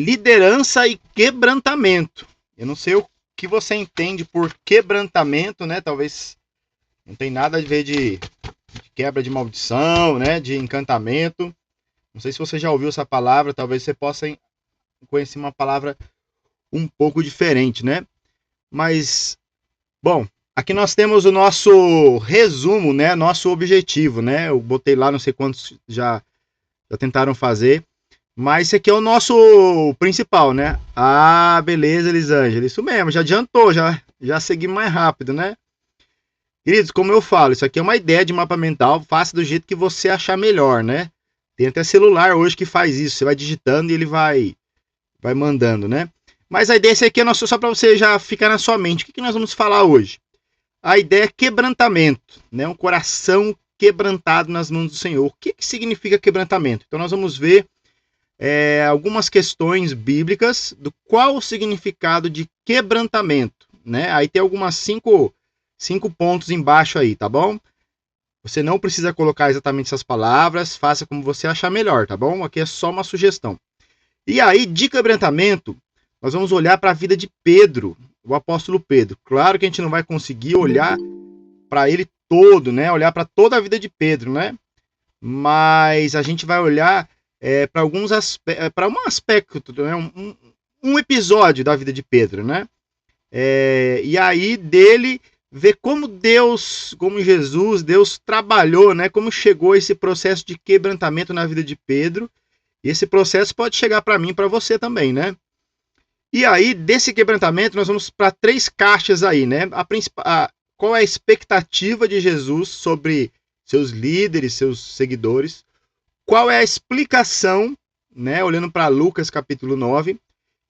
liderança e quebrantamento. Eu não sei o que você entende por quebrantamento, né? Talvez não tem nada a ver de quebra de maldição, né? De encantamento. Não sei se você já ouviu essa palavra, talvez você possa conhecer uma palavra um pouco diferente, né? Mas, bom, aqui nós temos o nosso resumo, né? Nosso objetivo, né? Eu botei lá, não sei quantos já tentaram fazer. Mas esse aqui é o nosso principal, né? Ah, beleza, Elisângela. Isso mesmo, já adiantou, já segui mais rápido, né? Queridos, como eu falo, isso aqui é uma ideia de mapa mental, faça do jeito que você achar melhor, né? Tem até celular hoje que faz isso, você vai digitando e ele vai mandando, né? Mas a ideia aqui é só para você já ficar na sua mente. O que nós vamos falar hoje? A ideia é quebrantamento, né? Um coração quebrantado nas mãos do Senhor. O que significa quebrantamento? Então nós vamos ver algumas questões bíblicas do qual o significado de quebrantamento, né? Aí tem algumas cinco pontos embaixo aí, tá bom? Você não precisa colocar exatamente essas palavras, faça como você achar melhor, tá bom? Aqui é só uma sugestão. E aí, de quebrantamento, nós vamos olhar para a vida de Pedro, o apóstolo Pedro. Claro que a gente não vai conseguir olhar para ele todo, né? Olhar para toda a vida de Pedro, né? Mas a gente vai olhar para alguns para um aspecto, né? um episódio da vida de Pedro, né? E aí dele ver como Deus trabalhou, né? Como chegou esse processo de quebrantamento na vida de Pedro. E esse processo pode chegar para mim, para você também, né? E aí desse quebrantamento nós vamos para 3 caixas aí, né? Qual é a expectativa de Jesus sobre seus líderes, seus seguidores? Qual é a explicação, né, olhando para Lucas capítulo 9,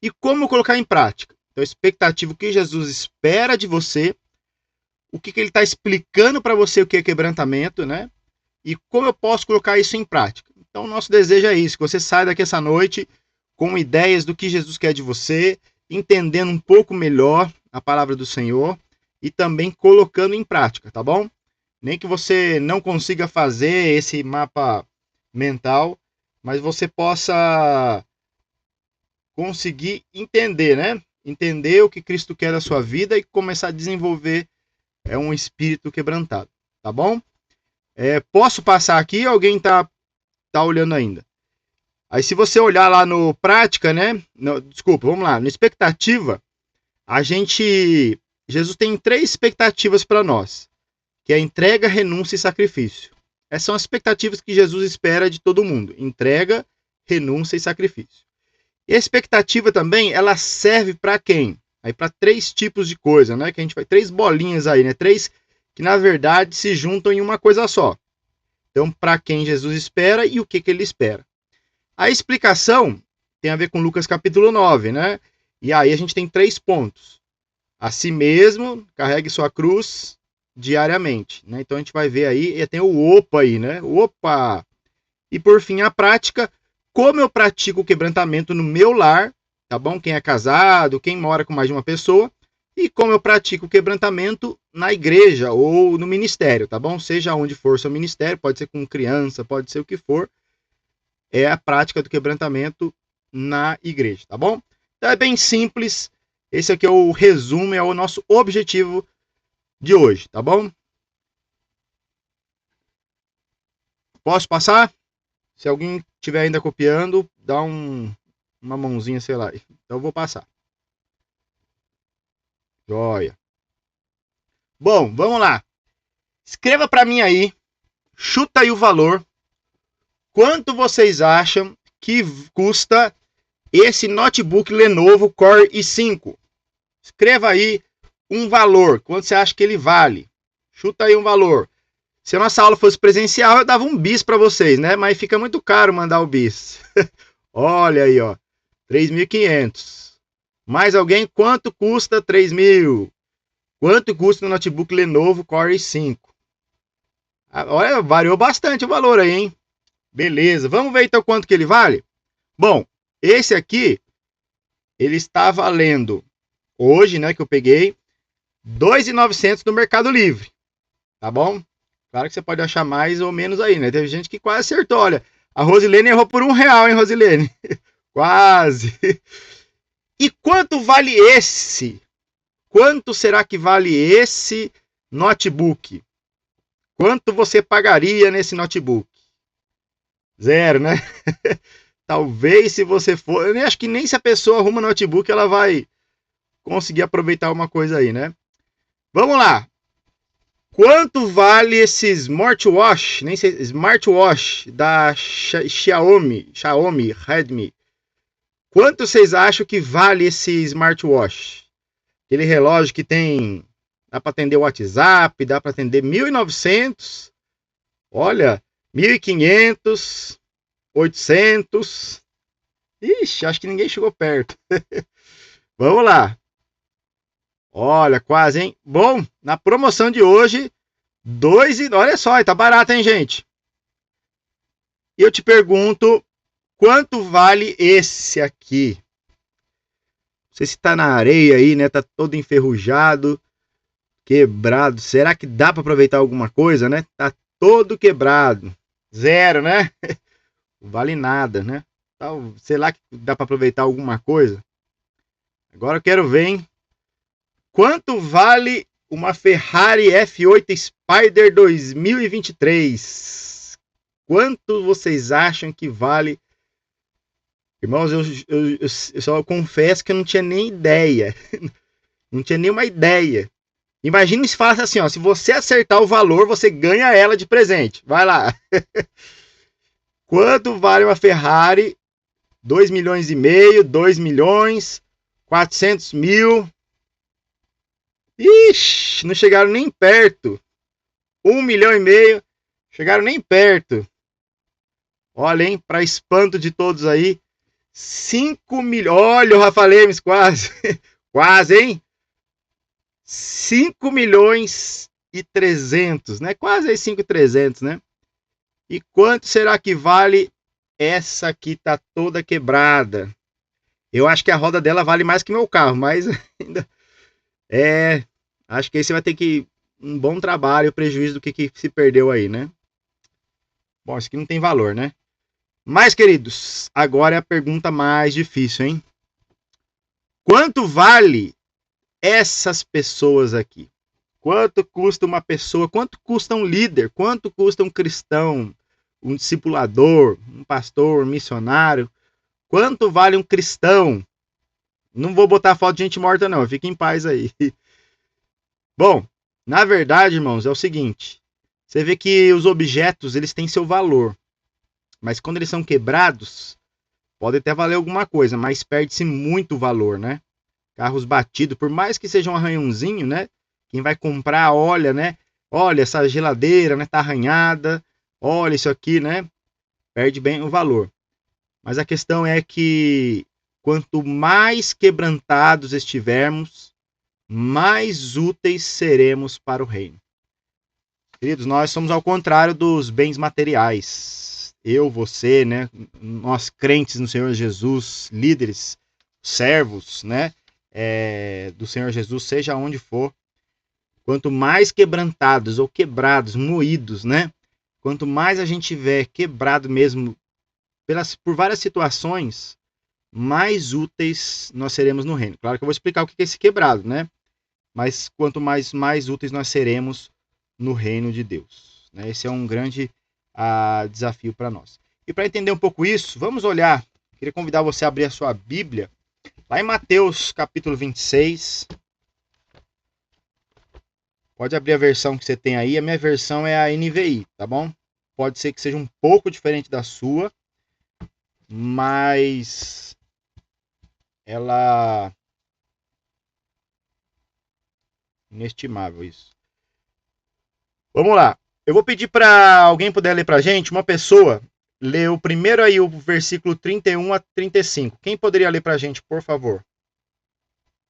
e como colocar em prática? Então, a expectativa, o que Jesus espera de você, o que ele está explicando para você o que é quebrantamento, né? E como eu posso colocar isso em prática. Então, o nosso desejo é isso, que você saia daqui essa noite com ideias do que Jesus quer de você, entendendo um pouco melhor a palavra do Senhor e também colocando em prática, tá bom? Nem que você não consiga fazer esse mapa mental, mas você possa conseguir entender, né? Entender o que Cristo quer da sua vida e começar a desenvolver um espírito quebrantado, tá bom? Posso passar aqui? Alguém tá olhando ainda? Aí se você olhar lá no prática, né? Desculpa, vamos lá. No expectativa, Jesus tem 3 expectativas para nós, que é entrega, renúncia e sacrifício. Essas são as expectativas que Jesus espera de todo mundo. Entrega, renúncia e sacrifício. E a expectativa também, ela serve para quem? Aí para 3 tipos de coisa, né? Que a gente vai 3 bolinhas aí, né? 3 que na verdade se juntam em uma coisa só. Então, para quem Jesus espera e o que ele espera. A explicação tem a ver com Lucas capítulo 9, né? E aí a gente tem 3 pontos. A si mesmo, carregue sua cruz diariamente, né? Então a gente vai ver aí, e tem o opa aí, né? Opa! E por fim, a prática, como eu pratico o quebrantamento no meu lar, tá bom? Quem é casado, quem mora com mais de uma pessoa, e como eu pratico o quebrantamento na igreja ou no ministério, tá bom? Seja onde for seu ministério, pode ser com criança, pode ser o que for, é a prática do quebrantamento na igreja, tá bom? Então é bem simples, esse aqui é o resumo, é o nosso objetivo de hoje, tá bom? Posso passar? Se alguém estiver ainda copiando, dá uma mãozinha, sei lá. Então eu vou passar. Joia. Bom, vamos lá. Escreva para mim aí, chuta aí o valor. Quanto vocês acham que custa esse notebook Lenovo Core i5? Escreva aí um valor. Quanto você acha que ele vale? Chuta aí um valor. Se a nossa aula fosse presencial, eu dava um bis para vocês, né? Mas fica muito caro mandar o bis. Olha aí, ó. 3.500. Mais alguém? Quanto custa 3.000? Quanto custa o notebook Lenovo Core i5? Olha, variou bastante o valor aí, hein? Beleza. Vamos ver então quanto que ele vale? Bom, esse aqui, ele está valendo, hoje, né, que eu peguei, 2.900 no Mercado Livre. Tá bom? Claro que você pode achar mais ou menos aí, né? Teve gente que quase acertou. Olha, a Rosilene errou por R$1, hein, Rosilene? Quase. E quanto vale esse? Quanto será que vale esse notebook? Quanto você pagaria nesse notebook? Zero, né? Talvez se você for... Eu acho que nem se a pessoa arruma notebook, ela vai conseguir aproveitar uma coisa aí, né? Vamos lá. Quanto vale esse smartwatch, nem sei, smartwatch da Xiaomi, Redmi? Quanto vocês acham que vale esse smartwatch? Aquele relógio que tem, dá para atender o WhatsApp, dá para atender 1.900, olha, 1.500, 800. Ixi, acho que ninguém chegou perto. Vamos lá. Olha, quase, hein? Bom, na promoção de hoje, olha só, tá barato, hein, gente? E eu te pergunto, quanto vale esse aqui? Não sei se tá na areia aí, né? Tá todo enferrujado, quebrado. Será que dá para aproveitar alguma coisa, né? Tá todo quebrado. Zero, né? Não vale nada, né? Então, sei lá que dá para aproveitar alguma coisa. Agora eu quero ver, hein? Quanto vale uma Ferrari F8 Spider 2023? Quanto vocês acham que vale? Irmãos, eu só confesso que eu não tinha nem ideia. Não tinha nenhuma ideia. Imagina se falasse assim, ó, se você acertar o valor, você ganha ela de presente. Vai lá. Quanto vale uma Ferrari? 2 milhões e meio, 2 milhões, 400 mil. Ixi, não chegaram nem perto. 1 milhão e meio, chegaram nem perto. Olha, hein, para espanto de todos aí, 5 milhões. Olha o Rafa Lemes, quase. Quase, hein? 5 milhões e 300, né? Quase aí 5.300, né? E quanto será que vale essa aqui? Tá toda quebrada. Eu acho que a roda dela vale mais que meu carro, mas ainda acho que aí você vai ter que um bom trabalho, prejuízo do que se perdeu aí, né? Bom, isso aqui não tem valor, né? Mas, queridos, agora é a pergunta mais difícil, hein? Quanto vale essas pessoas aqui? Quanto custa uma pessoa? Quanto custa um líder? Quanto custa um cristão? Um discipulador? Um pastor? Um missionário? Quanto vale um cristão? Não vou botar foto de gente morta, não. Fique em paz aí. Bom, na verdade, irmãos, é o seguinte. Você vê que os objetos, eles têm seu valor. Mas quando eles são quebrados, pode até valer alguma coisa, mas perde-se muito valor, né? Carros batidos, por mais que seja um arranhãozinho, né? Quem vai comprar, olha, né? Olha, essa geladeira, né? Tá arranhada. Olha isso aqui, né? Perde bem o valor. Mas a questão é que quanto mais quebrantados estivermos, mais úteis seremos para o reino. Queridos, nós somos ao contrário dos bens materiais. Eu, você, né? Nós crentes no Senhor Jesus, líderes, servos, né? Do Senhor Jesus, seja onde for. Quanto mais quebrantados ou quebrados, moídos, né? Quanto mais a gente tiver quebrado mesmo por várias situações, mais úteis nós seremos no reino. Claro que eu vou explicar o que é esse quebrado, né? Mas quanto mais úteis nós seremos no reino de Deus. Né? Esse é um grande desafio para nós. E para entender um pouco isso, vamos olhar. Queria convidar você a abrir a sua Bíblia, lá em Mateus capítulo 26. Pode abrir a versão que você tem aí. A minha versão é a NVI, tá bom? Pode ser que seja um pouco diferente da sua, mas ela... Inestimável isso. Vamos lá. Eu vou pedir para alguém puder ler para a gente, uma pessoa, ler o primeiro aí, o versículo 31 a 35. Quem poderia ler para a gente, por favor?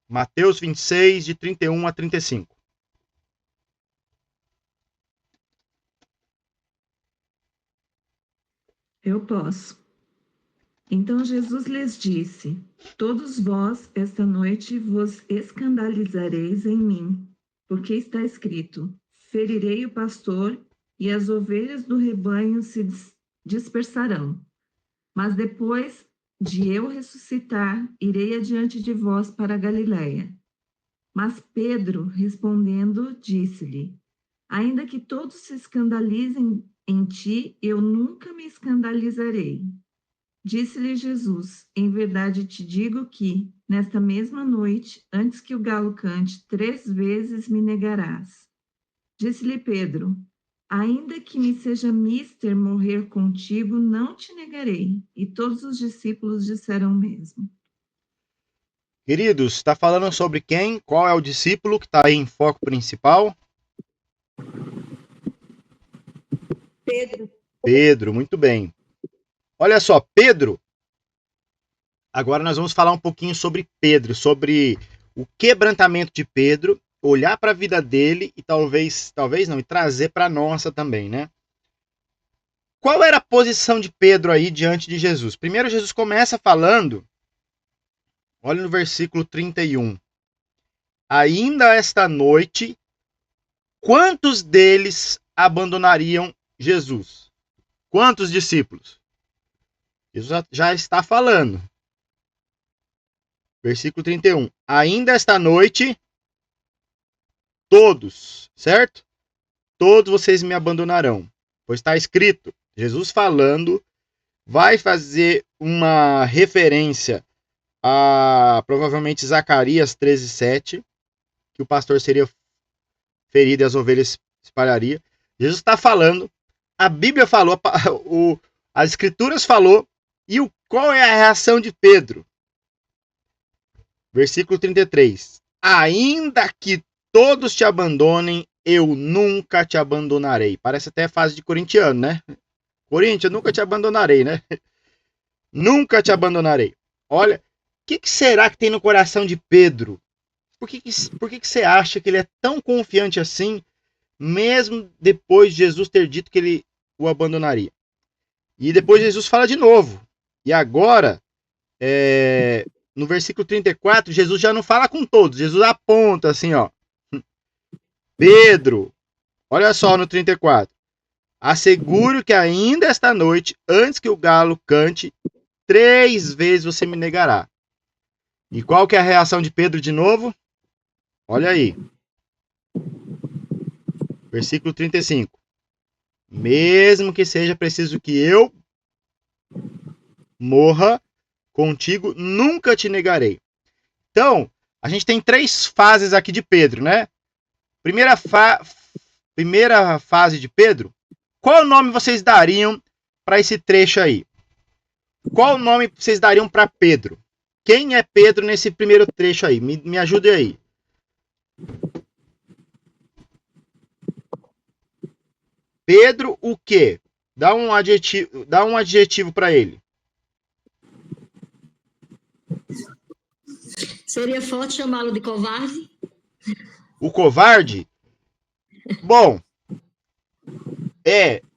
Mateus 26, de 31 a 35. Eu posso. Então Jesus lhes disse: todos vós esta noite vos escandalizareis em mim, porque está escrito: ferirei o pastor e as ovelhas do rebanho se dispersarão. Mas depois de eu ressuscitar, irei adiante de vós para a Galiléia. Mas Pedro, respondendo, disse-lhe: ainda que todos se escandalizem em ti, eu nunca me escandalizarei. Disse-lhe Jesus: em verdade te digo que, nesta mesma noite, antes que o galo cante, 3 vezes me negarás. Disse-lhe Pedro: ainda que me seja mister morrer contigo, não te negarei. E todos os discípulos disseram o mesmo. Queridos, está falando sobre quem? Qual é o discípulo que está aí em foco principal? Pedro. Pedro, muito bem. Olha só, Pedro. Agora nós vamos falar um pouquinho sobre Pedro, sobre o quebrantamento de Pedro, olhar para a vida dele e talvez não, e trazer para a nossa também, né? Qual era a posição de Pedro aí diante de Jesus? Primeiro Jesus começa falando, olha no versículo 31. Ainda esta noite, quantos deles abandonariam Jesus? Quantos discípulos? Jesus já está falando. Versículo 31. Ainda esta noite, todos, certo? Todos vocês me abandonarão. Pois está escrito, Jesus falando, vai fazer uma referência a provavelmente Zacarias 13:7, que o pastor seria ferido e as ovelhas espalharia. Jesus está falando, a Bíblia falou, as Escrituras falou, e qual é a reação de Pedro? Versículo 33. Ainda que todos te abandonem, eu nunca te abandonarei. Parece até fase de corintiano, né? Corinthians, nunca te abandonarei, né? Nunca te abandonarei. Olha, o que será que tem no coração de Pedro? Por que você acha que ele é tão confiante assim, mesmo depois de Jesus ter dito que ele o abandonaria? E depois Jesus fala de novo. E agora, no versículo 34, Jesus já não fala com todos. Jesus aponta assim, ó. Pedro, olha só no 34. Asseguro que ainda esta noite, antes que o galo cante, 3 vezes você me negará. E qual que é a reação de Pedro de novo? Olha aí. Versículo 35. Mesmo que seja preciso que eu morra contigo, nunca te negarei. Então, a gente tem 3 fases aqui de Pedro, né? Primeira fase de Pedro. Qual nome vocês dariam para esse trecho aí? Qual nome vocês dariam para Pedro? Quem é Pedro nesse primeiro trecho aí? Me ajude aí. Pedro o quê? Dá um adjetivo para ele. Seria forte chamá-lo de covarde? O covarde? Bom,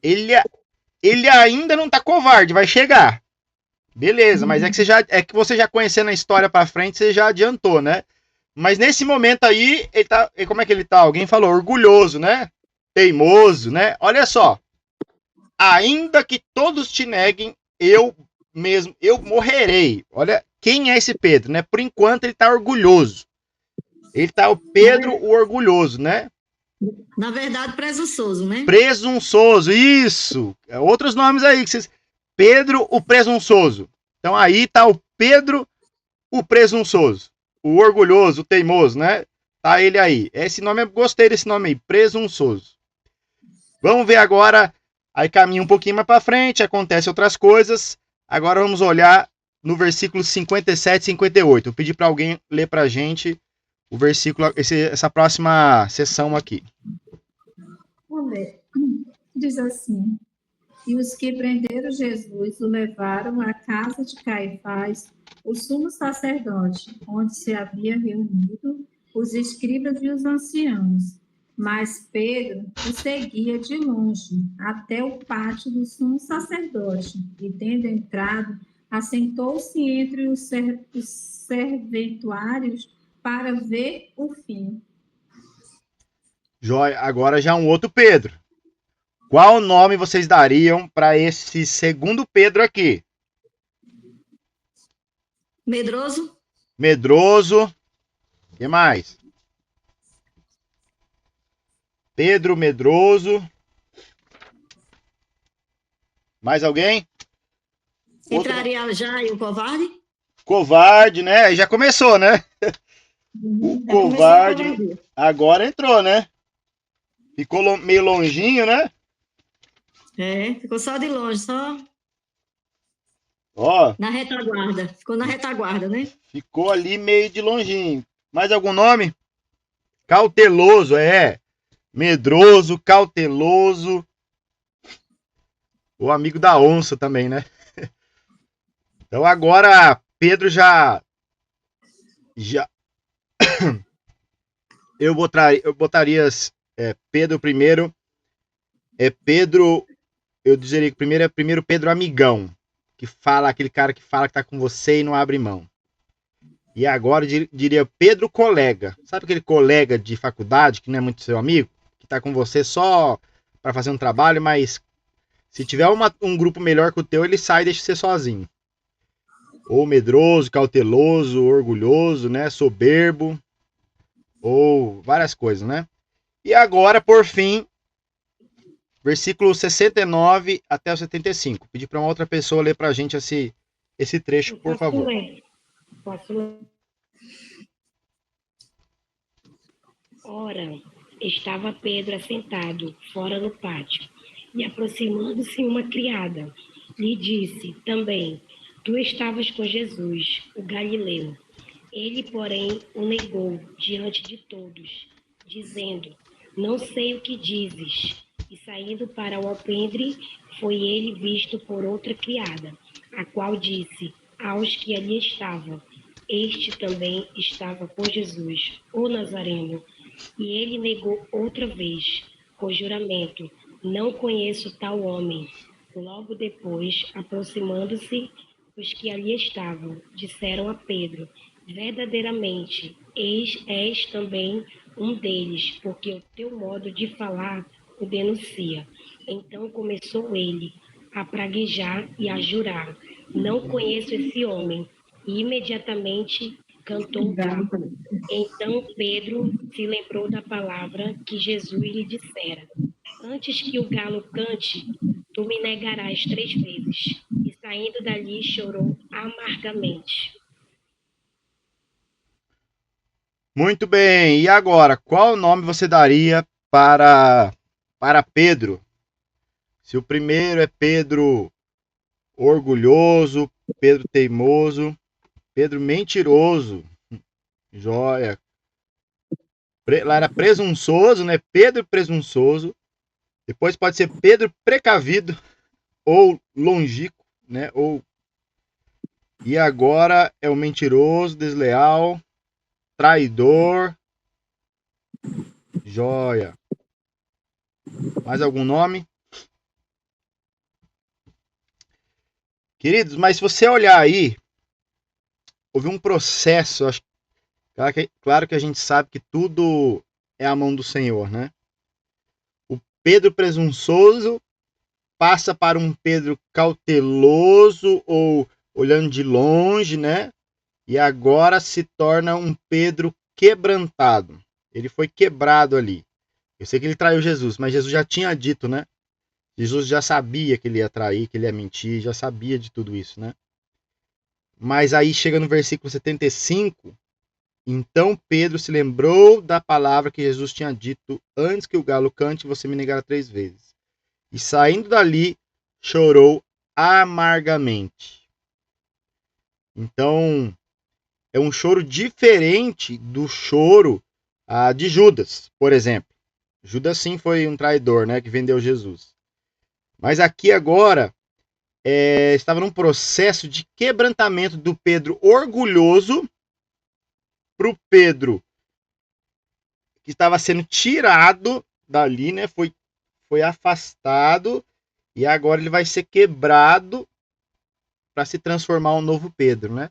ele ainda não tá covarde, vai chegar. Beleza, mas é que você já conhecendo a história para frente, você já adiantou, né? Mas nesse momento aí, como é que ele tá? Alguém falou orgulhoso, né? Teimoso, né? Olha só. Ainda que todos te neguem, eu morrerei. Olha, quem é esse Pedro, né? Por enquanto ele tá orgulhoso. Ele tá o Pedro o orgulhoso, né? Na verdade, presunçoso, né? Presunçoso, isso. Outros nomes aí que vocês... Pedro o presunçoso. Então aí tá o Pedro o presunçoso, o orgulhoso, o teimoso, né? Tá ele aí. Esse nome, eu gostei desse nome aí, presunçoso. Vamos ver agora, aí caminha um pouquinho mais para frente, acontece outras coisas. Agora vamos olhar no versículo 57 e 58. Eu pedi para alguém ler pra gente o versículo, essa próxima sessão aqui. Diz assim: e os que prenderam Jesus o levaram à casa de Caifás, o sumo sacerdote, onde se havia reunido os escribas e os anciãos. Mas Pedro o seguia de longe até o pátio do sumo sacerdote, e tendo entrado, assentou-se entre os serventuários para ver o fim. Joia, agora já um outro Pedro. Qual nome vocês dariam para esse segundo Pedro aqui? Medroso? Medroso. O que mais? Pedro medroso. Mais alguém? Outro Entraria já e o covarde? covarde, né? Aí já começou, né? O Já começou a covarde covardia. agora entrou, né? Ficou meio longinho, né? Ficou só de longe, só Ó, na retaguarda. Ficou na retaguarda, né? ficou ali meio de longinho. Mais algum nome? Cauteloso, é. Medroso, cauteloso. O amigo da onça também, né? Então agora Pedro já eu botaria Pedro primeiro. Pedro, eu diria que primeiro Pedro amigão, que fala, aquele cara que fala que tá com você e não abre mão. E agora diria Pedro colega. Sabe aquele colega de faculdade que não é muito seu amigo, que tá com você só para fazer um trabalho, mas se tiver um grupo melhor que o teu, ele sai e deixa você sozinho. Ou medroso, cauteloso, orgulhoso, né, soberbo, ou várias coisas, né? E agora, por fim, versículo 69 até o 75. Pedir para uma outra pessoa ler para a gente esse trecho, por favor. Posso ler. Ora, estava Pedro assentado fora no pátio, e aproximando-se uma criada, lhe disse também: Tu estavas com Jesus, o Galileu. Ele, porém, o negou diante de todos, dizendo: Não sei o que dizes. E saindo para o alpendre, foi ele visto por outra criada, a qual disse aos que ali estavam: Este também estava com Jesus, o Nazareno. E ele negou outra vez, com juramento: Não conheço tal homem. Logo depois, aproximando-se, os que ali estavam disseram a Pedro: Verdadeiramente, és também um deles, porque o teu modo de falar o denuncia. Então começou ele a praguejar e a jurar: Não conheço esse homem. E imediatamente cantou o galo. Então Pedro se lembrou da palavra que Jesus lhe dissera: Antes que o galo cante, tu me negarás 3 vezes. E saindo dali chorou amargamente. Muito bem. E agora, qual nome você daria para Pedro? Se o primeiro é Pedro orgulhoso, Pedro teimoso, Pedro mentiroso, joia. Lá era presunçoso, né? Pedro presunçoso. Depois pode ser Pedro precavido ou longínquo, né? E agora é o mentiroso, desleal, traidor. Joia. Mais algum nome? Queridos, mas se você olhar aí, houve um processo, acho, claro que a gente sabe que tudo é a mão do Senhor, né? O Pedro presunçoso passa para um Pedro cauteloso ou olhando de longe, né? E agora se torna um Pedro quebrantado. Ele foi quebrado ali. Eu sei que ele traiu Jesus, mas Jesus já tinha dito, né? Jesus já sabia que ele ia trair, que ele ia mentir, já sabia de tudo isso, né? Mas aí chega no versículo 75, então Pedro se lembrou da palavra que Jesus tinha dito: antes que o galo cante, você me negará 3 vezes. E saindo dali, chorou amargamente. Então, é um choro diferente do choro de Judas, por exemplo. Judas sim foi um traidor, né, que vendeu Jesus. Mas aqui agora estava num processo de quebrantamento do Pedro orgulhoso para o Pedro que estava sendo tirado dali, né? Foi afastado e agora ele vai ser quebrado para se transformar um novo Pedro, né?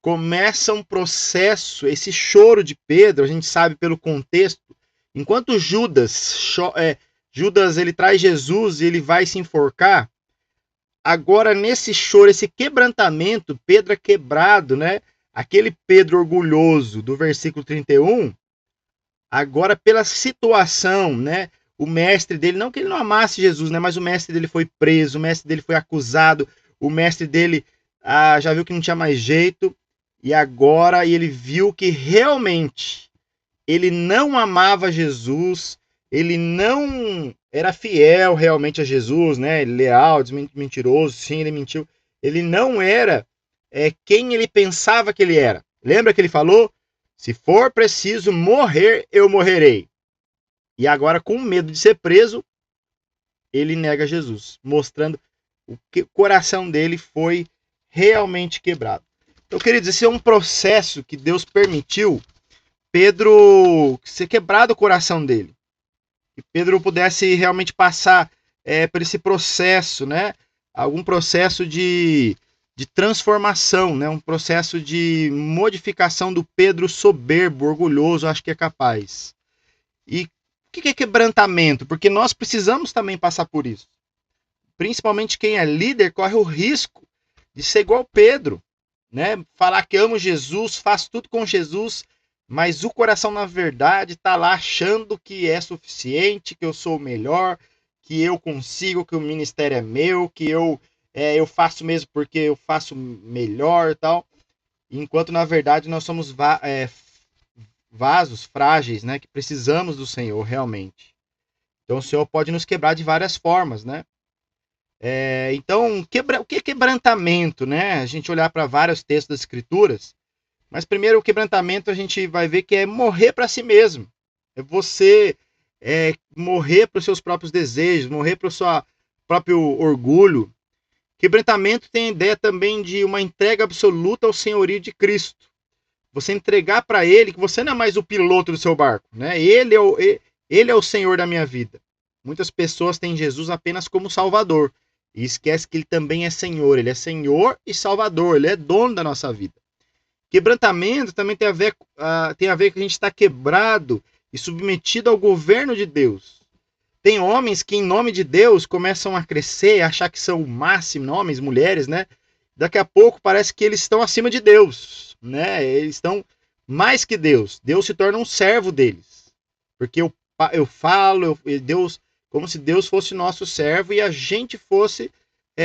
Começa um processo, esse choro de Pedro, a gente sabe pelo contexto, enquanto Judas ele traz Jesus e ele vai se enforcar, agora nesse choro, esse quebrantamento, Pedro é quebrado, né? Aquele Pedro orgulhoso do versículo 31, agora pela situação, né? O mestre dele, não que ele não amasse Jesus, né? Mas o mestre dele foi preso, o mestre dele foi acusado, o mestre dele já viu que não tinha mais jeito, e agora ele viu que realmente ele não amava Jesus, ele não era fiel realmente a Jesus, né? Leal, mentiroso, sim, ele mentiu. Ele não era quem ele pensava que ele era. Lembra que ele falou? Se for preciso morrer, eu morrerei. E agora, com medo de ser preso, ele nega Jesus, mostrando que o coração dele foi realmente quebrado. Então, queridos, esse é um processo que Deus permitiu Pedro ser quebrado o coração dele. Que Pedro pudesse realmente passar por esse processo, né? Algum processo de transformação, né? Um processo de modificação do Pedro soberbo, orgulhoso, acho que é capaz. E o que é quebrantamento? Porque nós precisamos também passar por isso. Principalmente quem é líder corre o risco de ser igual Pedro, né? Falar que amo Jesus, faz tudo com Jesus, mas o coração, na verdade, está lá achando que é suficiente, que eu sou o melhor, que eu consigo, que o ministério é meu, que eu faço mesmo porque eu faço melhor e tal. Enquanto, na verdade, nós somos vasos frágeis, né? Que precisamos do Senhor, realmente. Então, o Senhor pode nos quebrar de várias formas, né? Então, o que é quebrantamento, né? A gente olhar para vários textos das Escrituras, mas primeiro o quebrantamento a gente vai ver que é morrer para si mesmo. É você morrer para os seus próprios desejos, morrer para o seu próprio orgulho. Quebrantamento tem a ideia também de uma entrega absoluta ao senhorio de Cristo. Você entregar para Ele que você não é mais o piloto do seu barco, né? Ele é o Senhor da minha vida. Muitas pessoas têm Jesus apenas como Salvador e esquece que Ele também é Senhor. Ele é Senhor e Salvador. Ele é dono da nossa vida. Quebrantamento também tem a ver com que a gente está quebrado e submetido ao governo de Deus. Tem homens que, em nome de Deus, começam a crescer, a achar que são o máximo, homens, mulheres, né? Daqui a pouco parece que eles estão acima de Deus, né? Eles estão mais que Deus. Deus se torna um servo deles. Porque eu falo, Deus, como se Deus fosse nosso servo e a gente fosse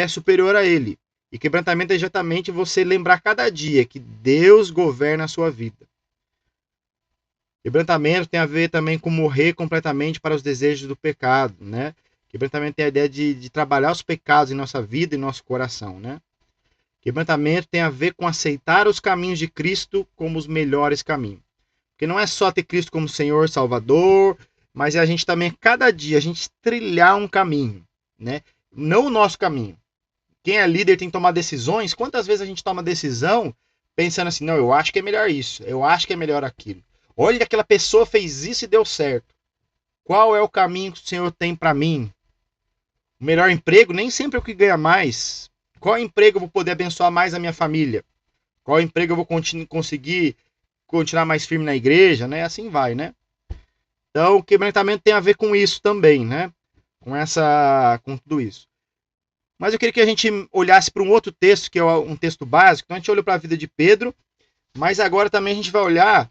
superior a Ele. E quebrantamento é exatamente você lembrar cada dia que Deus governa a sua vida. Quebrantamento tem a ver também com morrer completamente para os desejos do pecado, né? Quebrantamento tem a ideia de trabalhar os pecados em nossa vida e nosso coração, né? Quebrantamento tem a ver com aceitar os caminhos de Cristo como os melhores caminhos. Porque não é só ter Cristo como Senhor, Salvador, mas é a gente também, cada dia, a gente trilhar um caminho, né? Não o nosso caminho. Quem é líder tem que tomar decisões. Quantas vezes a gente toma decisão pensando assim, não, eu acho que é melhor isso, eu acho que é melhor aquilo. Olha, aquela pessoa fez isso e deu certo. Qual é o caminho que o Senhor tem para mim? O melhor emprego nem sempre é o que ganha mais. Qual emprego eu vou poder abençoar mais a minha família? Qual emprego eu vou conseguir continuar mais firme na igreja, né? Assim vai, né? Então, o quebrantamento tem a ver com isso também, né? Com tudo isso. Mas eu queria que a gente olhasse para um outro texto, que é um texto básico. Então, a gente olhou para a vida de Pedro, mas agora também a gente vai olhar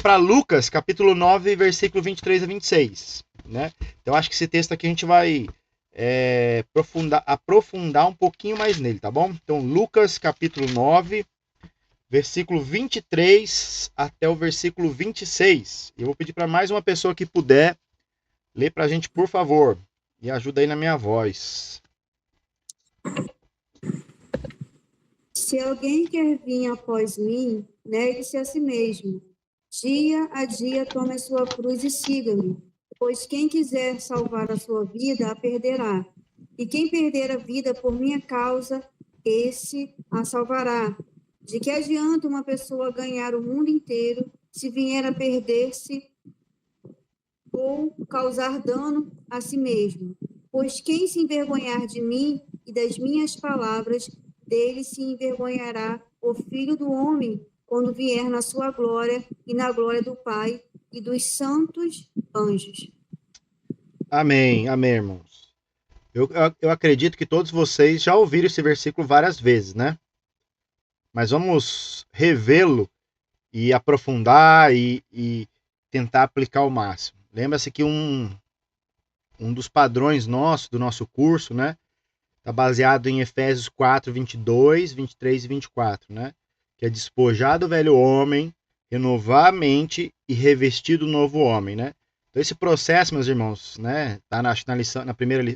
para Lucas, capítulo 9, versículo 23 a 26. Né? Então, acho que esse texto aqui a gente vai aprofundar um pouquinho mais nele, tá bom? Então, Lucas, capítulo 9, versículo 23 até o versículo 26. Eu vou pedir para mais uma pessoa que puder ler para a gente, por favor. E ajuda aí na minha voz. Se alguém quer vir após mim, negue-se a si mesmo. Dia a dia tome a sua cruz e siga-me. Pois quem quiser salvar a sua vida, a perderá. E quem perder a vida por minha causa, esse a salvará. De que adianta uma pessoa ganhar o mundo inteiro se vier a perder-se ou causar dano a si mesmo? Pois quem se envergonhar de mim e das minhas palavras, dele se envergonhará o Filho do Homem, quando vier na sua glória e na glória do Pai e dos santos anjos. Amém, amém, irmãos. Eu acredito que todos vocês já ouviram esse versículo várias vezes, né? mas vamos revê-lo e aprofundar e tentar aplicar ao máximo. Lembra-se que um dos padrões do nosso curso, né, está baseado em Efésios 4, 22, 23 e 24, né, que é despojar do velho homem, renovar a mente e revestir do novo homem, né. Então esse processo, meus irmãos, né, tá na lição,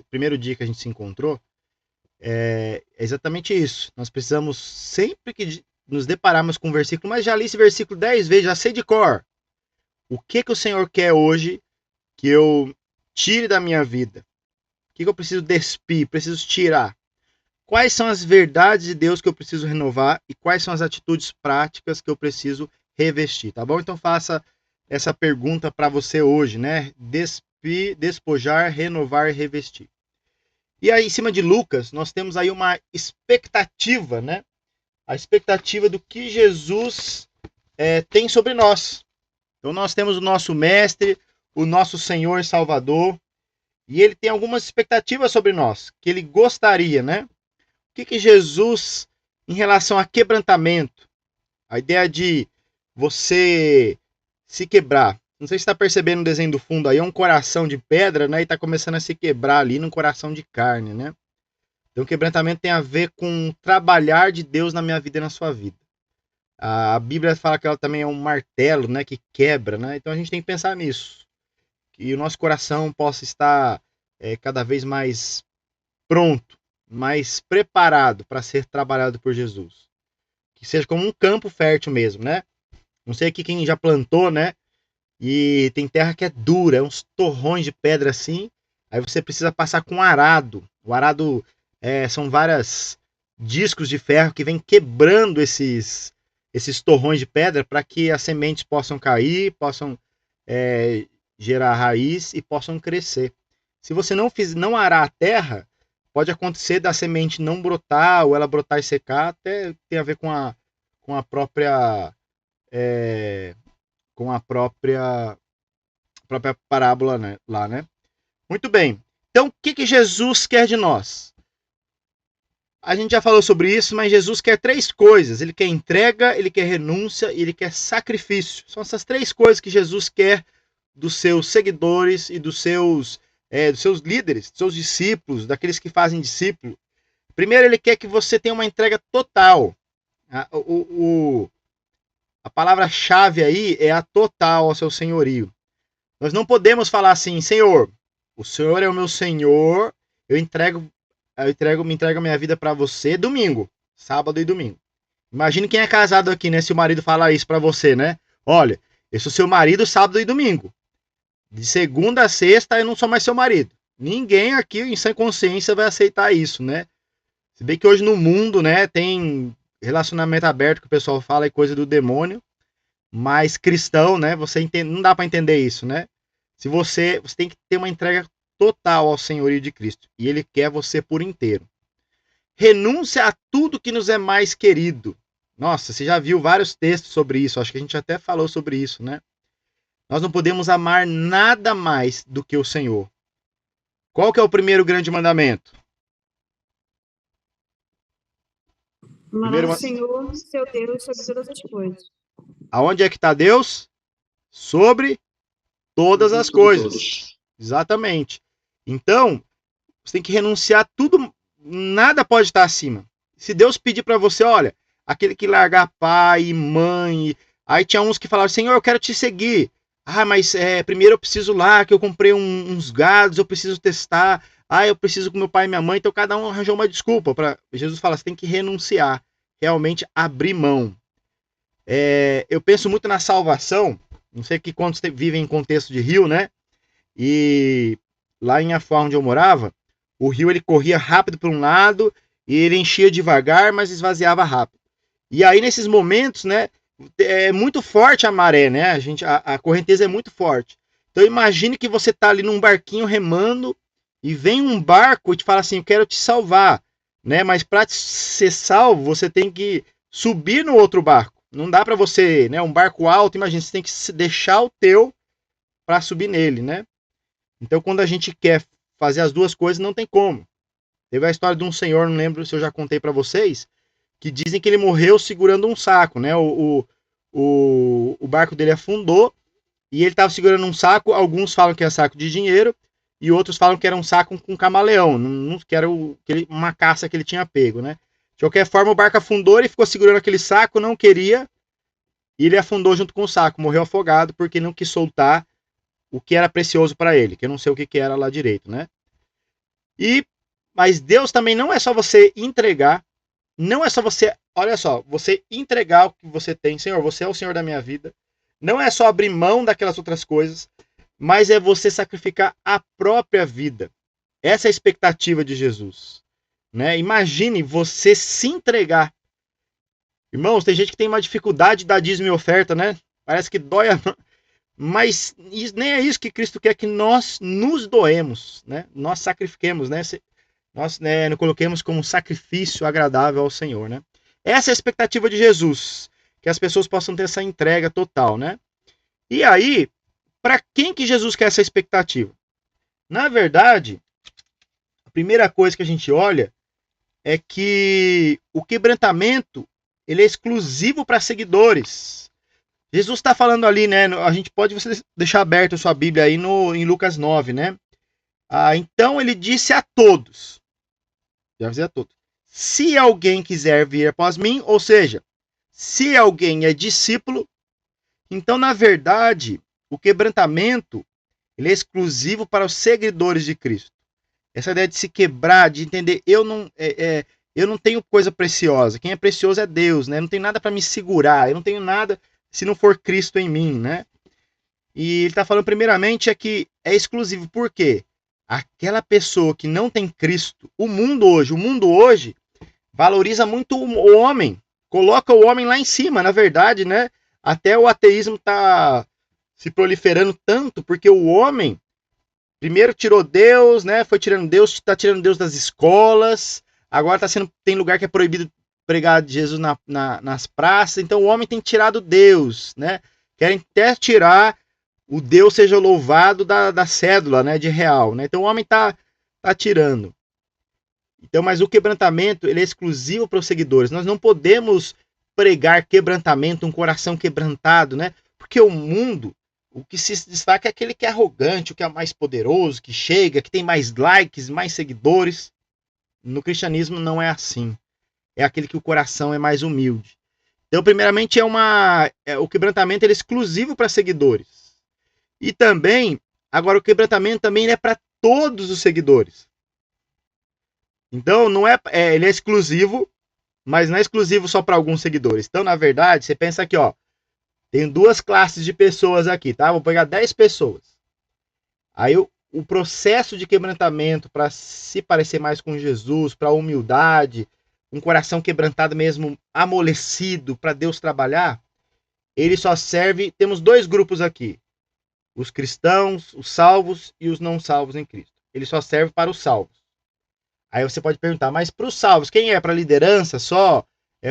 primeiro dia que a gente se encontrou, é exatamente isso. Nós precisamos, sempre que nos depararmos com um versículo, mas já li esse versículo 10 vezes, já sei de cor. O que o Senhor quer hoje que eu tire da minha vida? O que eu preciso despir, preciso tirar? Quais são as verdades de Deus que eu preciso renovar e quais são as atitudes práticas que eu preciso revestir, tá bom? Então faça essa pergunta para você hoje, né? Despojar, renovar e revestir. E aí, em cima de Lucas, nós temos aí uma expectativa, né? A expectativa do que Jesus tem sobre nós. Então nós temos o nosso mestre, o nosso Senhor e Salvador, e ele tem algumas expectativas sobre nós, que ele gostaria, né? O que Jesus, em relação a quebrantamento, a ideia de você se quebrar. Não sei se está percebendo o desenho do fundo aí, é um coração de pedra, né? E está começando a se quebrar ali num coração de carne, né? Então, quebrantamento tem a ver com o trabalhar de Deus na minha vida e na sua vida. A Bíblia fala que ela também é um martelo, né? Que quebra, né? Então a gente tem que pensar nisso. Que o nosso coração possa estar cada vez mais pronto, mais preparado para ser trabalhado por Jesus. Que seja como um campo fértil mesmo, né? Não sei aqui quem já plantou, né? E tem terra que é dura, é uns torrões de pedra assim. Aí você precisa passar com um arado. O arado são vários discos de ferro que vem quebrando esses torrões de pedra para que as sementes possam cair, possam gerar raiz e possam crescer. Se você não arar a terra, pode acontecer da semente não brotar ou ela brotar e secar, até tem a ver com a própria parábola, né, lá, né? Muito bem. Então, o que Jesus quer de nós? A gente já falou sobre isso, mas Jesus quer 3 coisas. Ele quer entrega, ele quer renúncia e ele quer sacrifício. São essas 3 coisas que Jesus quer dos seus seguidores e dos seus líderes, dos seus discípulos, daqueles que fazem discípulo. Primeiro, ele quer que você tenha uma entrega total. A palavra-chave aí é a total ao seu senhorio. Nós não podemos falar assim, Senhor, o Senhor é o meu Senhor, me entrego a minha vida para você domingo, sábado e domingo. Imagine quem é casado aqui, né? Se o marido falar isso para você, né? Olha, eu sou seu marido sábado e domingo. De segunda a sexta eu não sou mais seu marido. Ninguém aqui em sã consciência vai aceitar isso, né? Se bem que hoje no mundo, né, tem relacionamento aberto que o pessoal fala é coisa do demônio, mas cristão, né, não dá para entender isso, né? Se você tem que ter uma entrega total ao senhorio de Cristo, e ele quer você por inteiro. Renúncia a tudo que nos é mais querido. Nossa, você já viu vários textos sobre isso, acho que a gente até falou sobre isso, né? Nós não podemos amar nada mais do que o Senhor. Qual que é o primeiro grande mandamento? Amar o Senhor, seu Deus, sobre todas as coisas. Aonde é que está Deus? Sobre todas as coisas. Exatamente. Então, você tem que renunciar a tudo, nada pode estar acima. Se Deus pedir para você, olha, aquele que largar pai e mãe, aí tinha uns que falaram, Senhor, eu quero te seguir. Ah, mas primeiro eu preciso lá, que eu comprei uns gados, eu preciso testar. Ah, eu preciso com meu pai e minha mãe. Então cada um arranjou uma desculpa. Jesus fala, você tem que renunciar, realmente abrir mão. Eu penso muito na salvação. Não sei que quantos vivem em contexto de rio, né? E lá em Afuá, onde eu morava, o rio ele corria rápido para um lado e ele enchia devagar, mas esvaziava rápido. E aí nesses momentos, né, é muito forte a maré, né? A correnteza é muito forte. Então imagine que você está ali num barquinho remando e vem um barco e te fala assim, eu quero te salvar, né? Mas para ser salvo, você tem que subir no outro barco. Não dá para você, né? Um barco alto, imagina, você tem que deixar o teu para subir nele, né? Então quando a gente quer fazer as duas coisas, não tem como. Teve a história de um senhor, não lembro se eu já contei para vocês, que dizem que ele morreu segurando um saco, né? O barco dele afundou e ele estava segurando um saco. Alguns falam que é saco de dinheiro e outros falam que era um saco com camaleão, que era uma caça que ele tinha pego, né? De qualquer forma, o barco afundou, ele ficou segurando aquele saco, não queria, e ele afundou junto com o saco, morreu afogado porque não quis soltar o que era precioso para ele, que eu não sei o que era lá direito, né? Mas Deus também não é só você entregar, não é só você, olha só, você entregar o que você tem, Senhor, você é o Senhor da minha vida, não é só abrir mão daquelas outras coisas, mas é você sacrificar a própria vida. Essa é a expectativa de Jesus, né? Imagine você se entregar. Irmãos, tem gente que tem uma dificuldade de dar dízimo e oferta, né? Parece que dói Mas nem é isso que Cristo quer, que nós nos doemos, né? Nós sacrifiquemos, né? Nós nos coloquemos como um sacrifício agradável ao Senhor, né? Essa é a expectativa de Jesus, que as pessoas possam ter essa entrega total, né? E aí, para quem que Jesus quer essa expectativa? Na verdade, a primeira coisa que a gente olha é que o quebrantamento ele é exclusivo para seguidores. Jesus está falando ali, né? A gente pode deixar aberto a sua Bíblia aí em Lucas 9, né? Então ele disse a todos, se alguém quiser vir após mim, ou seja, se alguém é discípulo, então na verdade o quebrantamento ele é exclusivo para os seguidores de Cristo. Essa ideia de se quebrar, de entender, eu não tenho coisa preciosa, quem é precioso é Deus, né? Não tem nada para me segurar, eu não tenho nada se não for Cristo em mim, né? E ele está falando primeiramente que é exclusivo, por quê? Aquela pessoa que não tem Cristo, o mundo hoje valoriza muito o homem, coloca o homem lá em cima, na verdade, né? Até o ateísmo está se proliferando tanto, porque o homem primeiro tirou Deus, né? Foi tirando Deus, está tirando Deus das escolas, agora tem lugar que é proibido pregar de Jesus nas praças, então o homem tem tirado Deus, né? Querem até tirar o Deus seja louvado da cédula, né, de real, né? Então o homem tá tirando. Então, mas o quebrantamento ele é exclusivo para os seguidores. Nós não podemos pregar quebrantamento, um coração quebrantado, né? Porque o mundo, o que se destaca é aquele que é arrogante, o que é mais poderoso, que chega, que tem mais likes, mais seguidores. No cristianismo não é assim. É aquele que o coração é mais humilde. Então, primeiramente, o quebrantamento ele é exclusivo para seguidores. E também, agora o quebrantamento também é para todos os seguidores. Então, não ele é exclusivo, mas não é exclusivo só para alguns seguidores. Então, na verdade, você pensa aqui, ó, tem duas classes de pessoas aqui, tá? Vou pegar 10 pessoas. Aí o processo de quebrantamento para se parecer mais com Jesus, para a humildade, um coração quebrantado mesmo, amolecido, para Deus trabalhar, ele só serve, temos dois grupos aqui. Os cristãos, os salvos e os não salvos em Cristo. Ele só serve para os salvos. Aí você pode perguntar, mas para os salvos, quem é para a liderança só?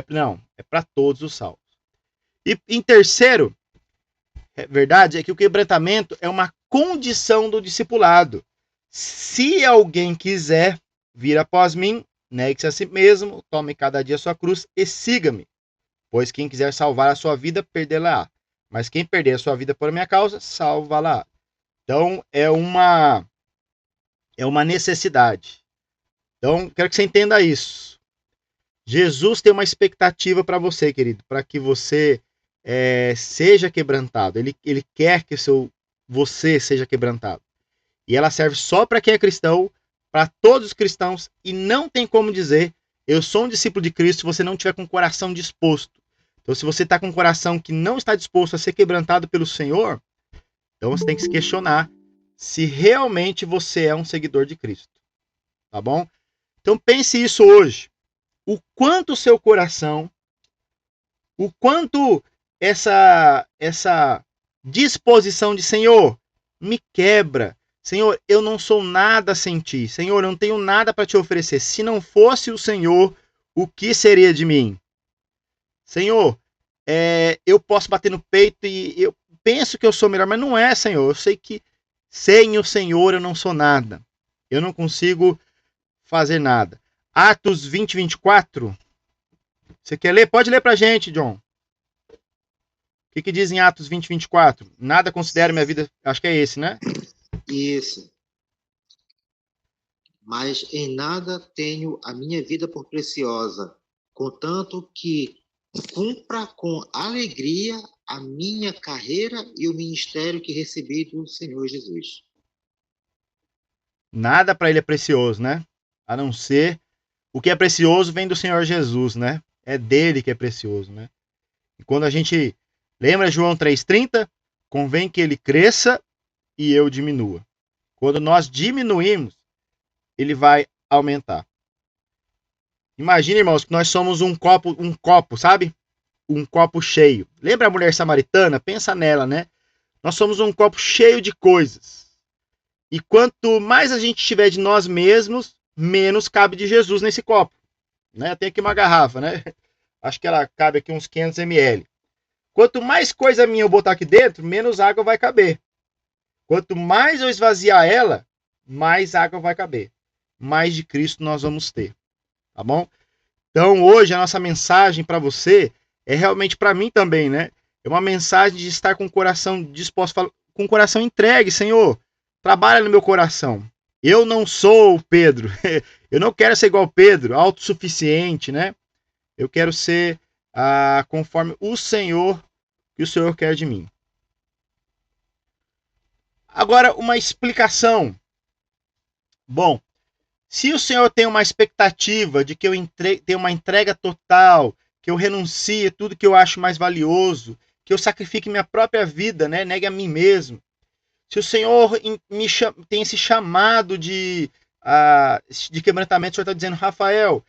Não, é para todos os salvos. E em terceiro, verdade é que o quebrantamento é uma condição do discipulado. Se alguém quiser vir após mim, negue-se a si mesmo, tome cada dia a sua cruz e siga-me. Pois quem quiser salvar a sua vida, perdê-la-á. Mas quem perder a sua vida por minha causa, salva-la. Então, é uma necessidade. Então, quero que você entenda isso. Jesus tem uma expectativa para você, querido, para que você seja quebrantado. Ele quer que você seja quebrantado. E ela serve só para quem é cristão, para todos os cristãos, e não tem como dizer, eu sou um discípulo de Cristo, se você não tiver com o coração disposto. Então, se você está com um coração que não está disposto a ser quebrantado pelo Senhor, então você tem que se questionar se realmente você é um seguidor de Cristo. Tá bom? Então, pense isso hoje. O quanto o seu coração, o quanto essa disposição de Senhor, me quebra. Senhor, eu não sou nada sem ti. Senhor, eu não tenho nada para te oferecer. Se não fosse o Senhor, o que seria de mim? Senhor, eu posso bater no peito e eu penso que eu sou melhor, mas não é, Senhor. Eu sei que sem o Senhor eu não sou nada. Eu não consigo fazer nada. Atos 20, 24. Você quer ler? Pode ler pra gente, John. O que diz em Atos 20, 24? Nada considero minha vida... Acho que é esse, né? Isso. Mas em nada tenho a minha vida por preciosa, contanto que cumpra com alegria a minha carreira e o ministério que recebi do Senhor Jesus. Nada para ele é precioso, né? A não ser o que é precioso vem do Senhor Jesus, né? É dele que é precioso, né? E quando a gente lembra João 3,30, convém que ele cresça e eu diminua. Quando nós diminuímos, ele vai aumentar. Imagina, irmãos, que nós somos um copo, sabe? Um copo cheio. Lembra a mulher samaritana? Pensa nela, né? Nós somos um copo cheio de coisas. E quanto mais a gente tiver de nós mesmos, menos cabe de Jesus nesse copo. Né? Tem aqui uma garrafa, né? Acho que ela cabe aqui uns 500 ml. Quanto mais coisa minha eu botar aqui dentro, menos água vai caber. Quanto mais eu esvaziar ela, mais água vai caber. Mais de Cristo nós vamos ter. Tá bom? Então hoje a nossa mensagem para você é realmente para mim também, né? É uma mensagem de estar com o coração disposto, com o coração entregue, Senhor. Trabalha no meu coração. Eu não sou o Pedro. Eu não quero ser igual ao Pedro, autossuficiente, né? Eu quero ser conforme o Senhor, que o Senhor quer de mim. Agora, uma explicação. Bom, se o Senhor tem uma expectativa de que eu tenha uma entrega total, que eu renuncie tudo que eu acho mais valioso, que eu sacrifique minha própria vida, né? Negue a mim mesmo. Se o Senhor tem esse chamado de quebrantamento, o Senhor está dizendo, Rafael,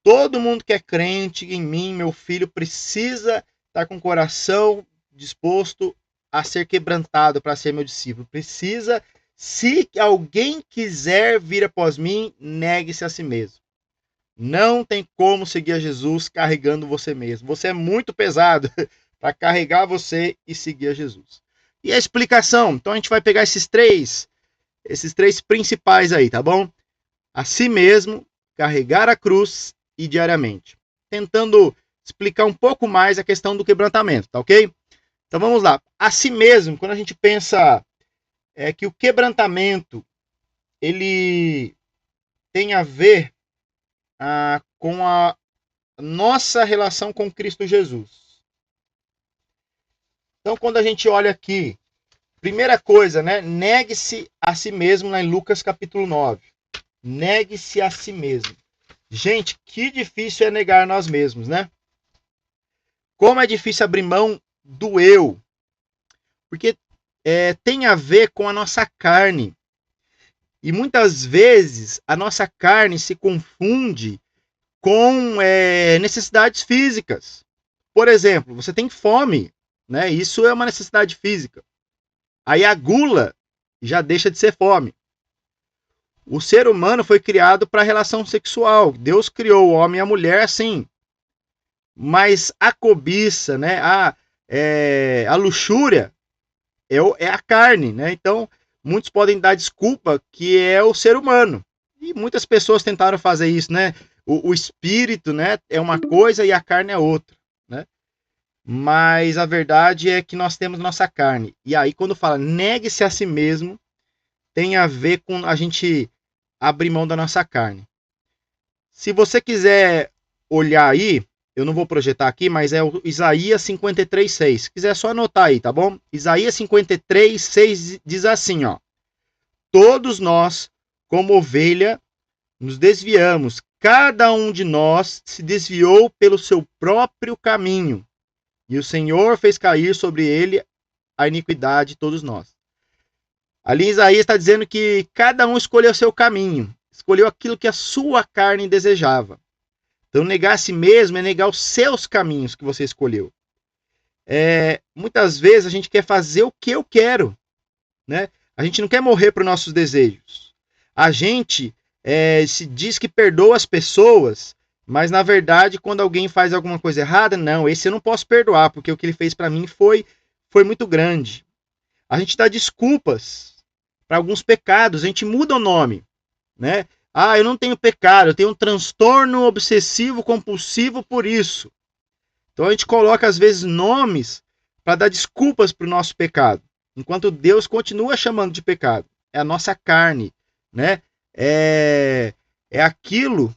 todo mundo que é crente em mim, meu filho, precisa estar com o coração disposto a ser quebrantado para ser meu discípulo. Precisa, se alguém quiser vir após mim, negue-se a si mesmo. Não tem como seguir a Jesus carregando você mesmo. Você é muito pesado para carregar você e seguir a Jesus. E a explicação? Então a gente vai pegar esses três principais aí, tá bom? A si mesmo, carregar a cruz e diariamente. Tentando explicar um pouco mais a questão do quebrantamento, tá ok? Então vamos lá. A si mesmo, quando a gente pensa que o quebrantamento ele tem a ver com a nossa relação com Cristo Jesus. Então, quando a gente olha aqui, primeira coisa, né? Negue-se a si mesmo, lá em Lucas capítulo 9. Negue-se a si mesmo. Gente, que difícil é negar nós mesmos, né? Como é difícil abrir mão do eu. Porque tem a ver com a nossa carne. E muitas vezes a nossa carne se confunde com necessidades físicas. Por exemplo, você tem fome, né? Isso é uma necessidade física. Aí a gula já deixa de ser fome. O ser humano foi criado para a relação sexual. Deus criou o homem e a mulher assim. Mas a cobiça, né? A luxúria é a carne, né? Então, muitos podem dar desculpa que é o ser humano. E muitas pessoas tentaram fazer isso, né? O espírito, né, é uma coisa e a carne é outra, né? Mas a verdade é que nós temos nossa carne. E aí, quando fala negue-se a si mesmo, tem a ver com a gente abrir mão da nossa carne. Se você quiser olhar aí, eu não vou projetar aqui, mas é o Isaías 53:6. Se quiser só anotar aí, tá bom? Isaías 53:6 diz assim, ó. Todos nós, como ovelha, nos desviamos. Cada um de nós se desviou pelo seu próprio caminho. E o Senhor fez cair sobre ele a iniquidade de todos nós. Ali Isaías está dizendo que cada um escolheu o seu caminho. Escolheu aquilo que a sua carne desejava. Então negar a si mesmo é negar os seus caminhos que você escolheu. Muitas vezes a gente quer fazer o que eu quero. Né? A gente não quer morrer para os nossos desejos. A gente se diz que perdoa as pessoas, mas na verdade quando alguém faz alguma coisa errada, não, esse eu não posso perdoar, porque o que ele fez para mim foi muito grande. A gente dá desculpas para alguns pecados, a gente muda o nome, né? Ah, eu não tenho pecado, eu tenho um transtorno obsessivo compulsivo por isso. Então a gente coloca às vezes nomes para dar desculpas para o nosso pecado, enquanto Deus continua chamando de pecado. É a nossa carne, né? É aquilo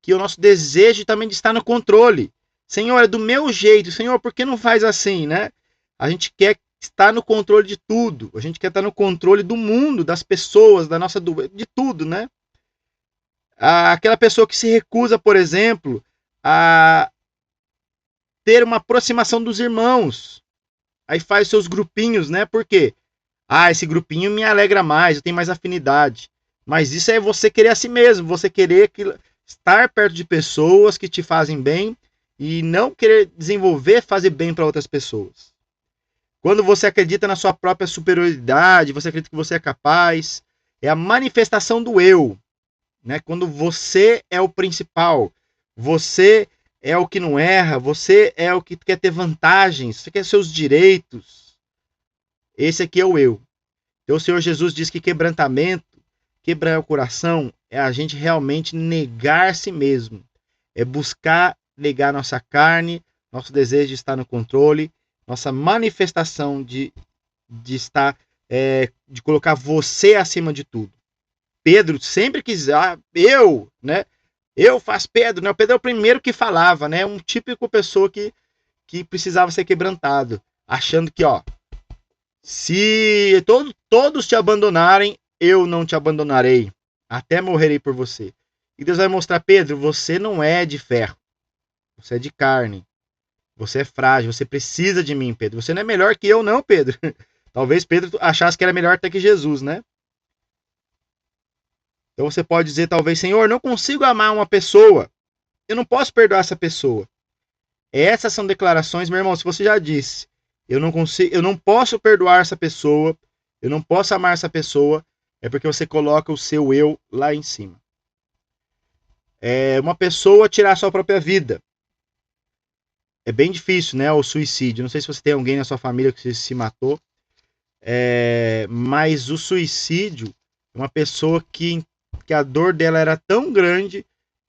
que o nosso desejo também de estar no controle. Senhor, é do meu jeito. Senhor, por que não faz assim, né? A gente quer estar no controle de tudo. A gente quer estar no controle do mundo, das pessoas, da nossa de tudo, né? Aquela pessoa que se recusa, por exemplo, a ter uma aproximação dos irmãos. Aí faz seus grupinhos, né? Por quê? Ah, esse grupinho me alegra mais, eu tenho mais afinidade. Mas isso é você querer a si mesmo, você querer estar perto de pessoas que te fazem bem e não querer desenvolver, fazer bem para outras pessoas. Quando você acredita na sua própria superioridade, você acredita que você é capaz, é a manifestação do eu, né? Quando você é o principal, você é o que não erra, você é o que quer ter vantagens, você quer seus direitos. Esse aqui é o eu. Então o Senhor Jesus diz que quebrantamento, quebrar o coração, é a gente realmente negar si mesmo. É buscar negar nossa carne, nosso desejo de estar no controle, nossa manifestação de estar, de colocar você acima de tudo. Pedro sempre quis, né? Eu faço Pedro, né? O Pedro é o primeiro que falava, né? Um típico pessoa que precisava ser quebrantado, achando que, se todos te abandonarem, eu não te abandonarei, até morrerei por você. E Deus vai mostrar, Pedro, você não é de ferro, você é de carne, você é frágil, você precisa de mim, Pedro. Você não é melhor que eu, não, Pedro. Talvez Pedro achasse que era melhor até que Jesus, né? Então você pode dizer, talvez, Senhor, não consigo amar uma pessoa, eu não posso perdoar essa pessoa. Essas são declarações, meu irmão, se você já disse, eu não posso perdoar essa pessoa, eu não posso amar essa pessoa, é porque você coloca o seu eu lá em cima. É uma pessoa tirar a sua própria vida. É bem difícil, né? O suicídio. Não sei se você tem alguém na sua família que se matou, mas o suicídio é uma pessoa que a dor dela era tão grande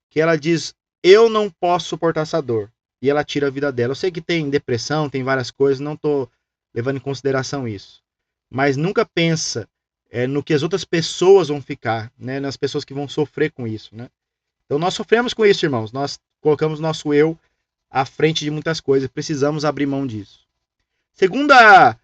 que ela diz, eu não posso suportar essa dor. E ela tira a vida dela. Eu sei que tem depressão, tem várias coisas, não estou levando em consideração isso. Mas nunca pensa no que as outras pessoas vão ficar, né? Nas pessoas que vão sofrer com isso, né? Então nós sofremos com isso, irmãos. Nós colocamos nosso eu à frente de muitas coisas. Precisamos abrir mão disso. Segunda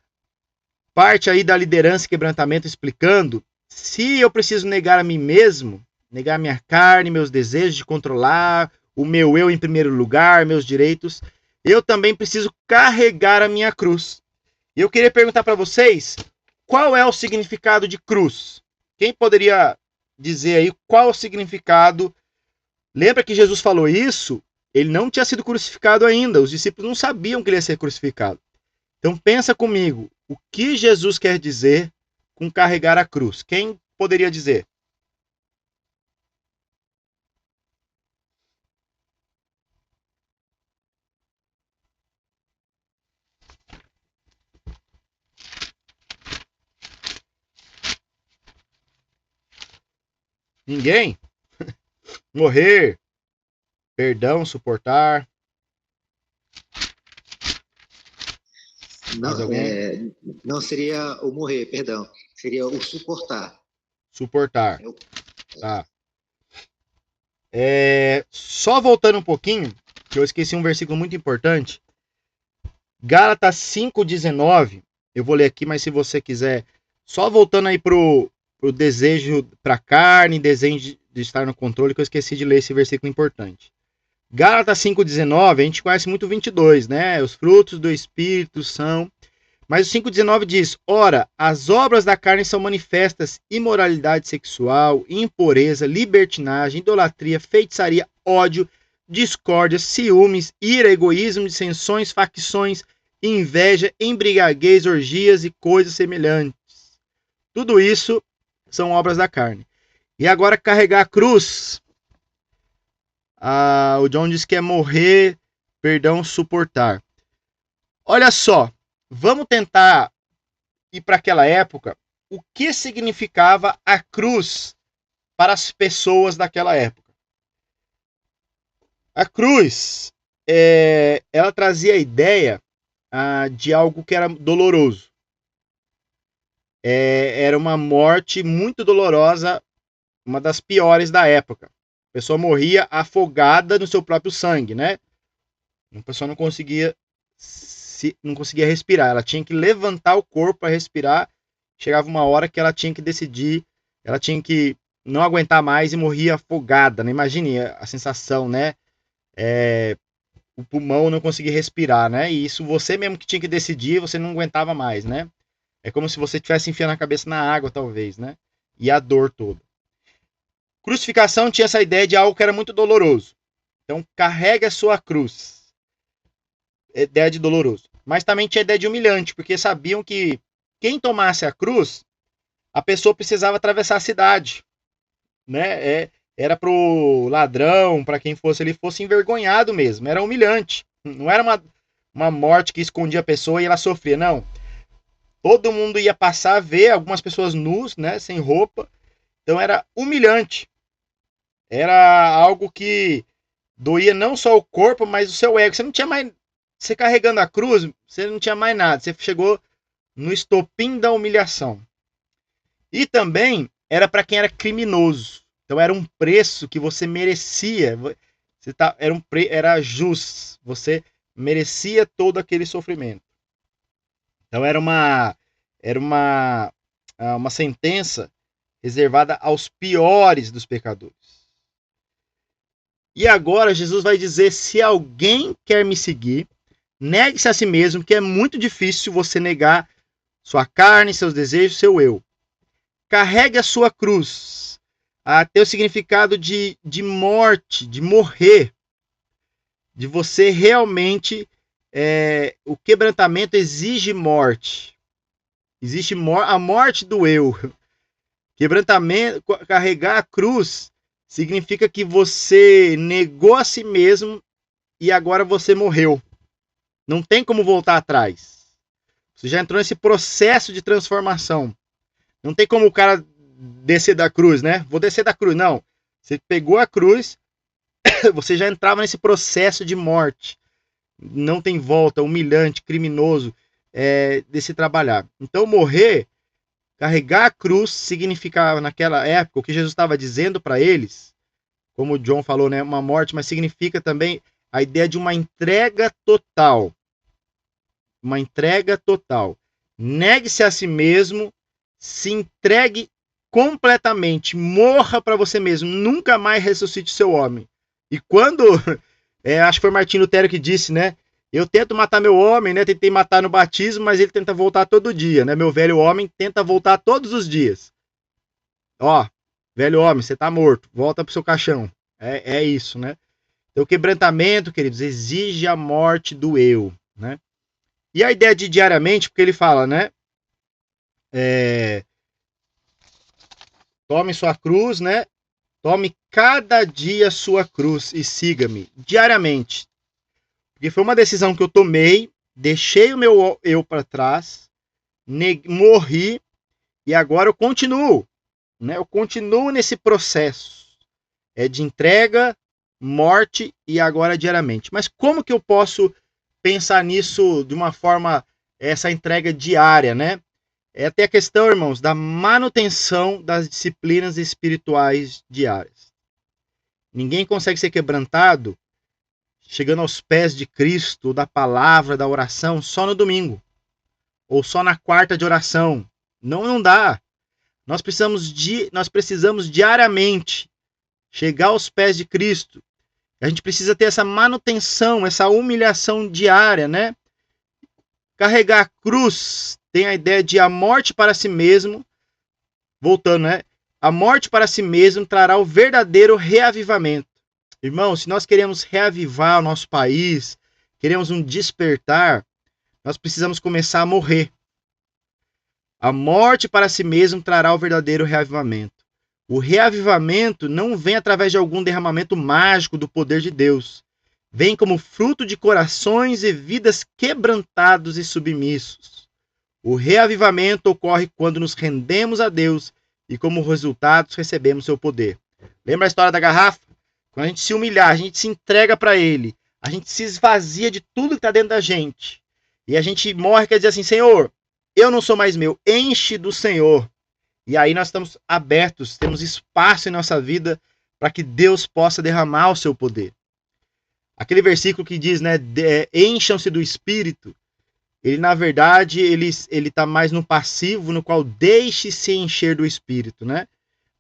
parte aí da liderança e quebrantamento explicando, se eu preciso negar a mim mesmo, negar minha carne, meus desejos de controlar, o meu eu em primeiro lugar, meus direitos, eu também preciso carregar a minha cruz. E eu queria perguntar para vocês, qual é o significado de cruz? Quem poderia dizer aí qual é o significado? Lembra que Jesus falou isso? Ele não tinha sido crucificado ainda, os discípulos não sabiam que ele ia ser crucificado. Então pensa comigo, o que Jesus quer dizer com carregar a cruz? Quem poderia dizer? Ninguém? Morrer, perdão, suportar. Não seria o morrer, perdão. Seria o suportar. Suportar. Tá. Só voltando um pouquinho, que eu esqueci um versículo muito importante. Gálatas 5,19. Eu vou ler aqui, mas se você quiser, só voltando aí pro desejo pra carne, desejo de estar no controle, que eu esqueci de ler esse versículo importante. Gálatas 5,19, a gente conhece muito o 22, né? Os frutos do Espírito são... Mas o 5,19 diz, ora, as obras da carne são manifestas, imoralidade sexual, impureza, libertinagem, idolatria, feitiçaria, ódio, discórdia, ciúmes, ira, egoísmo, dissensões, facções, inveja, embriaguez, orgias e coisas semelhantes. Tudo isso são obras da carne. E agora carregar a cruz. O John diz que é morrer, perdão, suportar. Olha só, vamos tentar ir para aquela época. O que significava a cruz para as pessoas daquela época. A cruz, ela trazia a ideia de algo que era doloroso. Era uma morte muito dolorosa, uma das piores da época. A pessoa morria afogada no seu próprio sangue, né? A pessoa não conseguia respirar. Ela tinha que levantar o corpo para respirar. Chegava uma hora que ela tinha que decidir, ela tinha que não aguentar mais e morria afogada, né? Imagine a sensação, né? O pulmão não conseguia respirar, né? E isso você mesmo que tinha que decidir, você não aguentava mais, né? É como se você estivesse enfiando a cabeça na água, talvez, né? E a dor toda. Crucificação tinha essa ideia de algo que era muito doloroso. Então, carregue a sua cruz. Ideia de doloroso. Mas também tinha ideia de humilhante, porque sabiam que quem tomasse a cruz, a pessoa precisava atravessar a cidade, né? Era pro ladrão, para quem fosse ele, fosse envergonhado mesmo. Era humilhante. Não era uma morte que escondia a pessoa e ela sofria, não. Todo mundo ia passar a ver algumas pessoas nus, né? Sem roupa. Então era humilhante. Era algo que doía não só o corpo, mas o seu ego. Você não tinha mais... Você carregando a cruz, você não tinha mais nada. Você chegou no estopim da humilhação. E também era para quem era criminoso. Então era um preço que você merecia. Era justo. Você merecia todo aquele sofrimento. Então era uma sentença reservada aos piores dos pecadores. E agora Jesus vai dizer: se alguém quer me seguir, negue-se a si mesmo, que é muito difícil você negar sua carne, seus desejos, seu eu. Carregue a sua cruz. Tem o significado de morte, de morrer. De você realmente... o quebrantamento exige morte. Existe a morte do eu. Quebrantamento, carregar a cruz, significa que você negou a si mesmo e agora você morreu. Não tem como voltar atrás. Você já entrou nesse processo de transformação. Não tem como o cara descer da cruz, né? Vou descer da cruz. Não. Você pegou a cruz, você já entrava nesse processo de morte. Não tem volta, humilhante, criminoso, desse trabalhar. Então, morrer, carregar a cruz, significava naquela época, o que Jesus estava dizendo para eles, como o John falou, né? Uma morte, mas significa também a ideia de uma entrega total. Uma entrega total. Negue-se a si mesmo, se entregue completamente, morra para você mesmo, nunca mais ressuscite seu homem. E quando, acho que foi Martim Lutero que disse, né? Eu tento matar meu homem, né? Tentei matar no batismo, mas ele tenta voltar todo dia, né? Meu velho homem tenta voltar todos os dias. Ó, velho homem, você tá morto, volta pro seu caixão. É isso, né? Então, o quebrantamento, queridos, exige a morte do eu, né? E a ideia de diariamente, porque ele fala, né? Tome sua cruz, né? Tome cada dia sua cruz e siga-me diariamente. Porque foi uma decisão que eu tomei, deixei o meu eu para trás, morri e agora eu continuo, né? Eu continuo nesse processo de entrega, morte e agora diariamente. Mas como que eu posso pensar nisso de uma forma, essa entrega diária, né? Até a questão, irmãos, da manutenção das disciplinas espirituais diárias. Ninguém consegue ser quebrantado chegando aos pés de Cristo, da palavra, da oração, só no domingo. Ou só na quarta de oração. Não dá. Nós precisamos diariamente chegar aos pés de Cristo. A gente precisa ter essa manutenção, essa humilhação diária, né? Carregar a cruz tem a ideia de a morte para si mesmo. Voltando, né? A morte para si mesmo trará o verdadeiro reavivamento. Irmãos, se nós queremos reavivar o nosso país, queremos um despertar, nós precisamos começar a morrer. A morte para si mesmo trará o verdadeiro reavivamento. O reavivamento não vem através de algum derramamento mágico do poder de Deus. Vem como fruto de corações e vidas quebrantados e submissos. O reavivamento ocorre quando nos rendemos a Deus e como resultado recebemos seu poder. Lembra a história da garrafa? Quando a gente se humilhar, a gente se entrega para ele, a gente se esvazia de tudo que está dentro da gente, e a gente morre, quer dizer assim, Senhor, eu não sou mais meu, enche do Senhor. E aí nós estamos abertos, temos espaço em nossa vida para que Deus possa derramar o seu poder. Aquele versículo que diz, né, encham-se do Espírito, ele na verdade, ele está mais no passivo, no qual deixe-se encher do Espírito, né?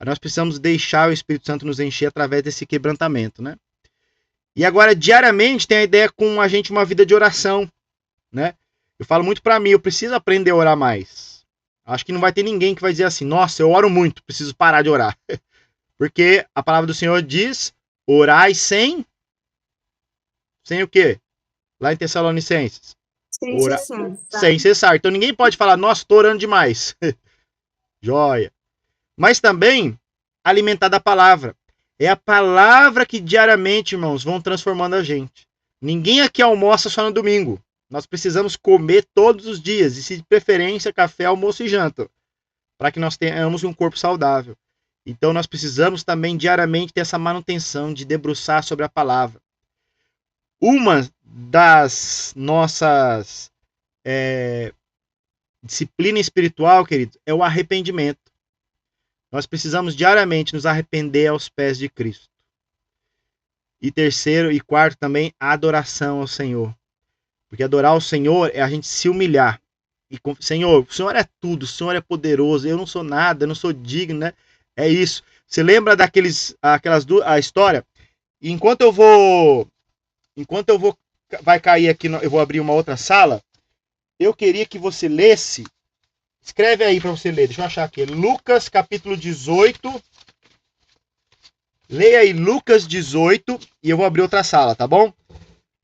Nós precisamos deixar o Espírito Santo nos encher através desse quebrantamento, né? E agora, diariamente, tem a ideia com a gente uma vida de oração, né? Eu falo muito para mim, eu preciso aprender a orar mais. Acho que não vai ter ninguém que vai dizer assim, nossa, eu oro muito, preciso parar de orar. Porque a palavra do Senhor diz, orai sem o quê? Lá em Tessalonicenses. Sem cessar. Sem cessar. Então ninguém pode falar, nossa, estou orando demais. Joia. Mas também alimentar da palavra. É a palavra que diariamente, irmãos, vão transformando a gente. Ninguém aqui almoça só no domingo. Nós precisamos comer todos os dias, e se de preferência, café, almoço e janta, para que nós tenhamos um corpo saudável. Então nós precisamos também diariamente ter essa manutenção de debruçar sobre a palavra. Uma das nossas disciplina espiritual, queridos, é o arrependimento. Nós precisamos diariamente nos arrepender aos pés de Cristo. E terceiro e quarto também, a adoração ao Senhor. Porque adorar o Senhor é a gente se humilhar. E Senhor, o Senhor é tudo, o Senhor é poderoso, eu não sou nada, eu não sou digno, né? É isso. Você lembra a história? E enquanto eu vou, vai cair aqui, eu vou abrir uma outra sala, eu queria que você lesse, escreve aí para você ler, deixa eu achar aqui, Lucas capítulo 18, leia aí Lucas 18 e eu vou abrir outra sala, tá bom?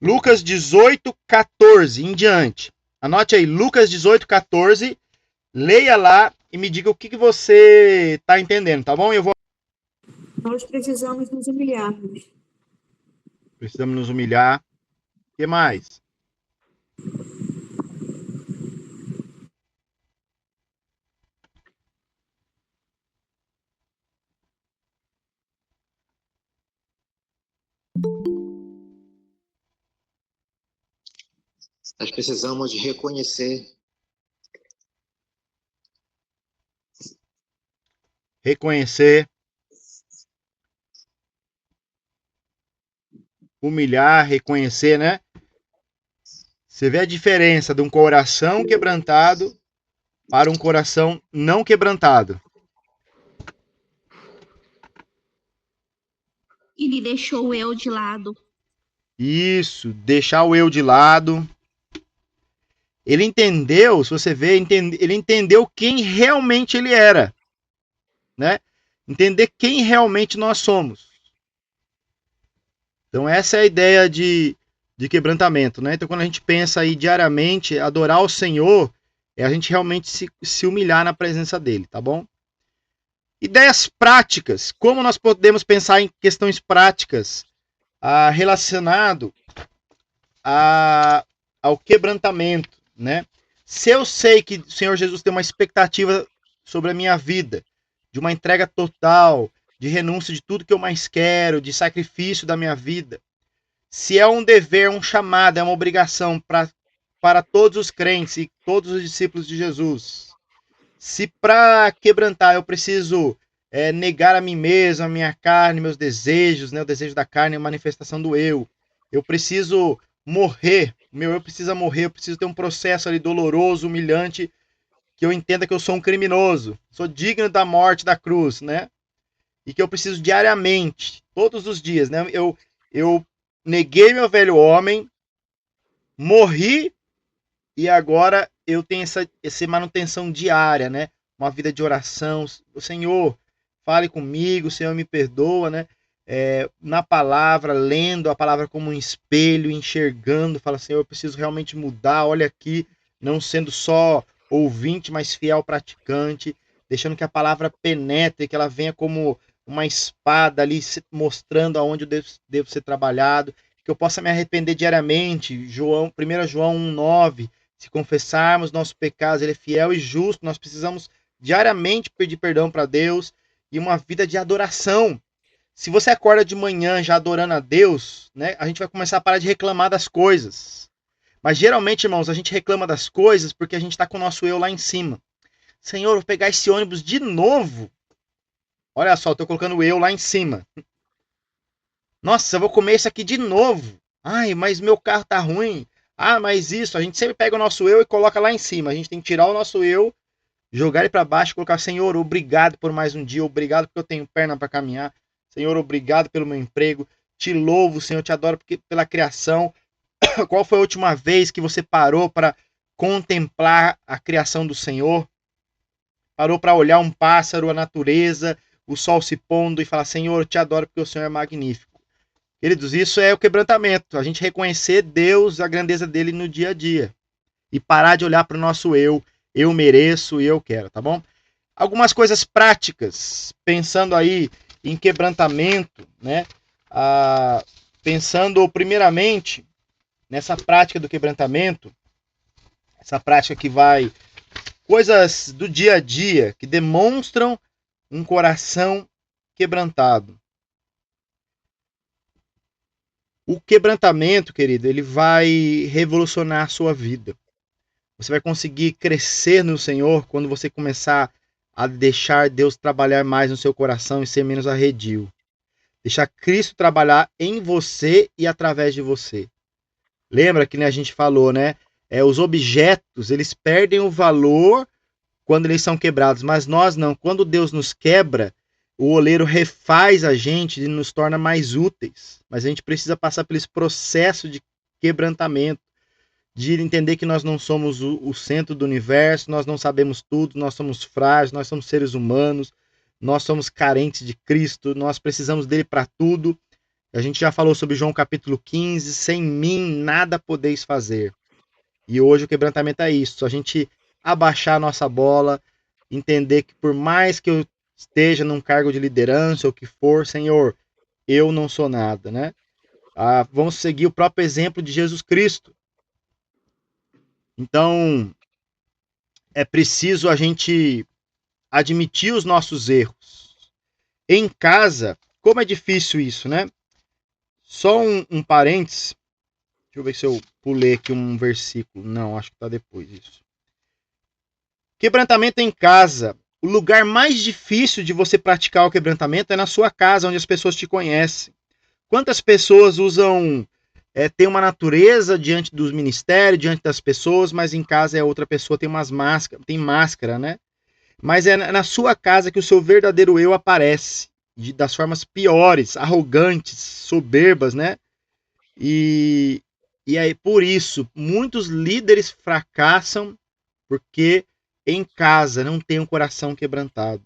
Lucas 18, 14 em diante. Anote aí, Lucas 18, 14. Leia lá e me diga o que você está entendendo, tá bom? Nós precisamos nos humilharmos. Precisamos nos humilhar. O que mais? Nós precisamos de reconhecer. Humilhar, reconhecer, né? Você vê a diferença de um coração quebrantado para um coração não quebrantado. Ele deixou o eu de lado. Isso, deixar o eu de lado. Ele entendeu, se você vê, ele entendeu quem realmente ele era, né? Entender quem realmente nós somos. Então essa é a ideia de quebrantamento, né? Então quando a gente pensa aí diariamente, adorar o Senhor, é a gente realmente se humilhar na presença dele, tá bom? Ideias práticas, como nós podemos pensar em questões práticas relacionado ao quebrantamento, né? Se eu sei que o Senhor Jesus tem uma expectativa sobre a minha vida, de uma entrega total, de renúncia de tudo que eu mais quero, de sacrifício da minha vida, se é um dever, um chamado, é uma obrigação para todos os crentes e todos os discípulos de Jesus, se para quebrantar eu preciso negar a mim mesmo, a minha carne, meus desejos, né, o desejo da carne, a manifestação do eu preciso morrer, meu eu precisa morrer, eu preciso ter um processo ali doloroso, humilhante, que eu entenda que eu sou um criminoso, sou digno da morte da cruz, né? E que eu preciso diariamente, todos os dias, né? Eu neguei meu velho homem, morri e agora eu tenho essa manutenção diária, né? Uma vida de oração. O Senhor, fale comigo, o Senhor me perdoa, né? Na palavra, lendo a palavra como um espelho, enxergando, fala, Senhor, eu preciso realmente mudar, olha aqui, não sendo só ouvinte, mas fiel praticante, deixando que a palavra penetre, que ela venha como uma espada ali, mostrando aonde eu devo ser trabalhado, que eu possa me arrepender diariamente. 1 João 1,9, se confessarmos nossos pecados, ele é fiel e justo, nós precisamos diariamente pedir perdão para Deus e uma vida de adoração. Se você acorda de manhã já adorando a Deus, né, a gente vai começar a parar de reclamar das coisas. Mas geralmente, irmãos, a gente reclama das coisas porque a gente está com o nosso eu lá em cima. Senhor, vou pegar esse ônibus de novo. Olha só, estou colocando o eu lá em cima. Nossa, eu vou comer isso aqui de novo. Ai, mas meu carro tá ruim. Ah, mas isso. A gente sempre pega o nosso eu e coloca lá em cima. A gente tem que tirar o nosso eu, jogar ele para baixo e colocar, Senhor, obrigado por mais um dia. Obrigado porque eu tenho perna para caminhar. Senhor, obrigado pelo meu emprego. Te louvo, Senhor, te adoro pela criação. Qual foi a última vez que você parou para contemplar a criação do Senhor? Parou para olhar um pássaro, a natureza, o sol se pondo e falar, Senhor, eu te adoro porque o Senhor é magnífico. Queridos, isso é o quebrantamento. A gente reconhecer Deus, a grandeza dele no dia a dia. E parar de olhar para o nosso eu mereço e eu quero, tá bom? Algumas coisas práticas, pensando aí em quebrantamento, né? Pensando primeiramente nessa prática do quebrantamento, essa prática que vai... Coisas do dia a dia que demonstram um coração quebrantado. O quebrantamento, querido, ele vai revolucionar a sua vida. Você vai conseguir crescer no Senhor quando você começar a deixar Deus trabalhar mais no seu coração e ser menos arredio. Deixar Cristo trabalhar em você e através de você. Lembra que, né, a gente falou, né? Os objetos, eles perdem o valor quando eles são quebrados, mas nós não. Quando Deus nos quebra, o oleiro refaz a gente e nos torna mais úteis. Mas a gente precisa passar por esse processo de quebrantamento, de entender que nós não somos o centro do universo, nós não sabemos tudo, nós somos frágeis, nós somos seres humanos, nós somos carentes de Cristo, nós precisamos dele para tudo. A gente já falou sobre João capítulo 15, sem mim nada podeis fazer. E hoje o quebrantamento é isso, a gente abaixar a nossa bola, entender que por mais que eu esteja num cargo de liderança ou que for, Senhor, eu não sou nada, né? Vamos seguir o próprio exemplo de Jesus Cristo. Então, é preciso a gente admitir os nossos erros. Em casa, como é difícil isso, né? Só um parênteses. Deixa eu ver se eu pulei aqui um versículo. Não, acho que está depois isso. Quebrantamento em casa. O lugar mais difícil de você praticar o quebrantamento é na sua casa, onde as pessoas te conhecem. Quantas pessoas tem uma natureza diante dos ministérios, diante das pessoas, mas em casa é outra pessoa, tem máscara, né? Mas é na sua casa que o seu verdadeiro eu aparece, das formas piores, arrogantes, soberbas, né? E aí, por isso, muitos líderes fracassam porque em casa não tem um coração quebrantado.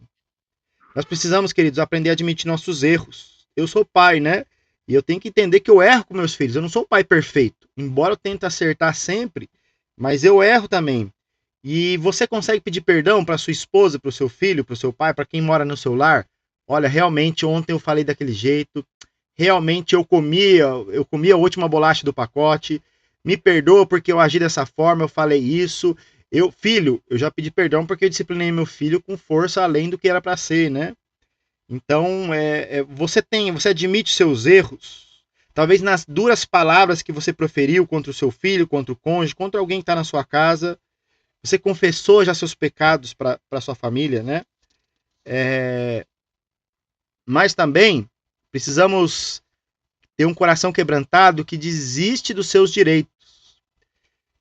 Nós precisamos, queridos, aprender a admitir nossos erros. Eu sou pai, né? E eu tenho que entender que eu erro com meus filhos. Eu não sou um pai perfeito. Embora eu tente acertar sempre, mas eu erro também. E você consegue pedir perdão para sua esposa, para o seu filho, para o seu pai, para quem mora no seu lar? Olha, realmente ontem eu falei daquele jeito. Realmente eu comi a última bolacha do pacote. Me perdoa porque eu agi dessa forma, eu falei isso. Filho, eu já pedi perdão porque eu disciplinei meu filho com força além do que era para ser, né? Então, você admite seus erros, talvez nas duras palavras que você proferiu contra o seu filho, contra o cônjuge, contra alguém que está na sua casa, você confessou já seus pecados para sua família, né? Mas também precisamos ter um coração quebrantado que desiste dos seus direitos.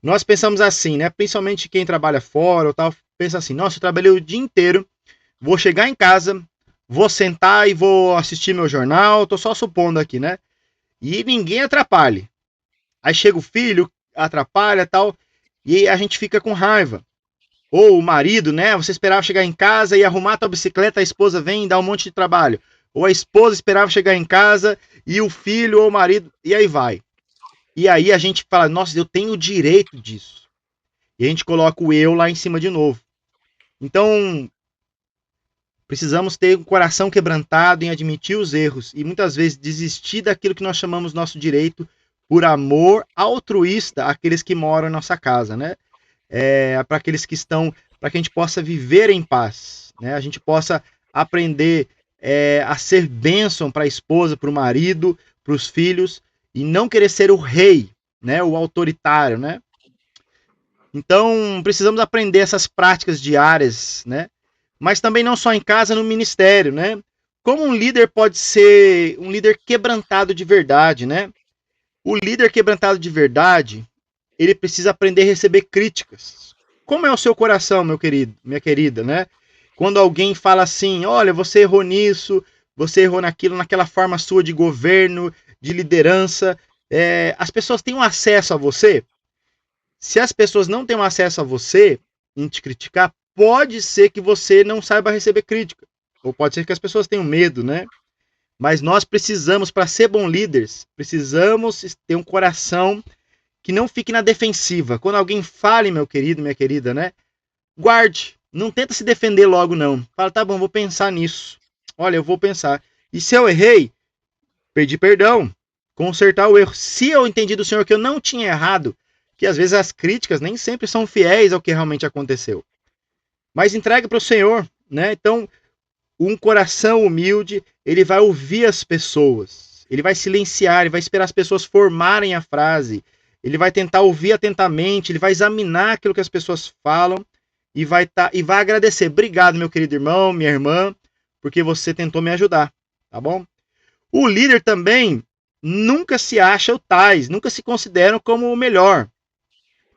Nós pensamos assim, né? Principalmente quem trabalha fora ou tal, pensa assim, nossa, eu trabalhei o dia inteiro, vou chegar em casa, vou sentar e vou assistir meu jornal, tô só supondo aqui, né? E ninguém atrapalhe. Aí chega o filho, atrapalha e tal, e a gente fica com raiva. Ou o marido, né? Você esperava chegar em casa e arrumar a tua bicicleta, a esposa vem e dá um monte de trabalho. Ou a esposa esperava chegar em casa e o filho ou o marido, e aí vai. E aí a gente fala, nossa, eu tenho o direito disso. E a gente coloca o eu lá em cima de novo. Então, precisamos ter um coração quebrantado em admitir os erros e muitas vezes desistir daquilo que nós chamamos nosso direito por amor altruísta àqueles que moram em nossa casa, né? para aqueles que estão, para que a gente possa viver em paz, né? A gente possa aprender a ser bênção para a esposa, para o marido, para os filhos, e não querer ser o rei, né? O autoritário, né? Então, precisamos aprender essas práticas diárias, né? Mas também não só em casa, no ministério, né? Como um líder pode ser um líder quebrantado de verdade, né? O líder quebrantado de verdade, ele precisa aprender a receber críticas. Como é o seu coração, meu querido, minha querida, né? Quando alguém fala assim, olha, você errou nisso, você errou naquilo, naquela forma sua de governo, de liderança, as pessoas têm um acesso a você. Se as pessoas não têm um acesso a você em te criticar, pode ser que você não saiba receber crítica. Ou pode ser que as pessoas tenham medo, né? Mas nós precisamos, para ser bons líderes, precisamos ter um coração que não fique na defensiva. Quando alguém fale, meu querido, minha querida, né? Guarde. Não tenta se defender logo, não. Fala, tá bom, vou pensar nisso. Olha, eu vou pensar. E se eu errei, pedir perdão. Consertar o erro. Se eu entendi do Senhor que eu não tinha errado, que às vezes as críticas nem sempre são fiéis ao que realmente aconteceu. Mas entregue para o Senhor, né? Então, um coração humilde, ele vai ouvir as pessoas. Ele vai silenciar, ele vai esperar as pessoas formarem a frase. Ele vai tentar ouvir atentamente, ele vai examinar aquilo que as pessoas falam e vai agradecer. Obrigado, meu querido irmão, minha irmã, porque você tentou me ajudar, tá bom? O líder também nunca se acha o tais, nunca se considera como o melhor.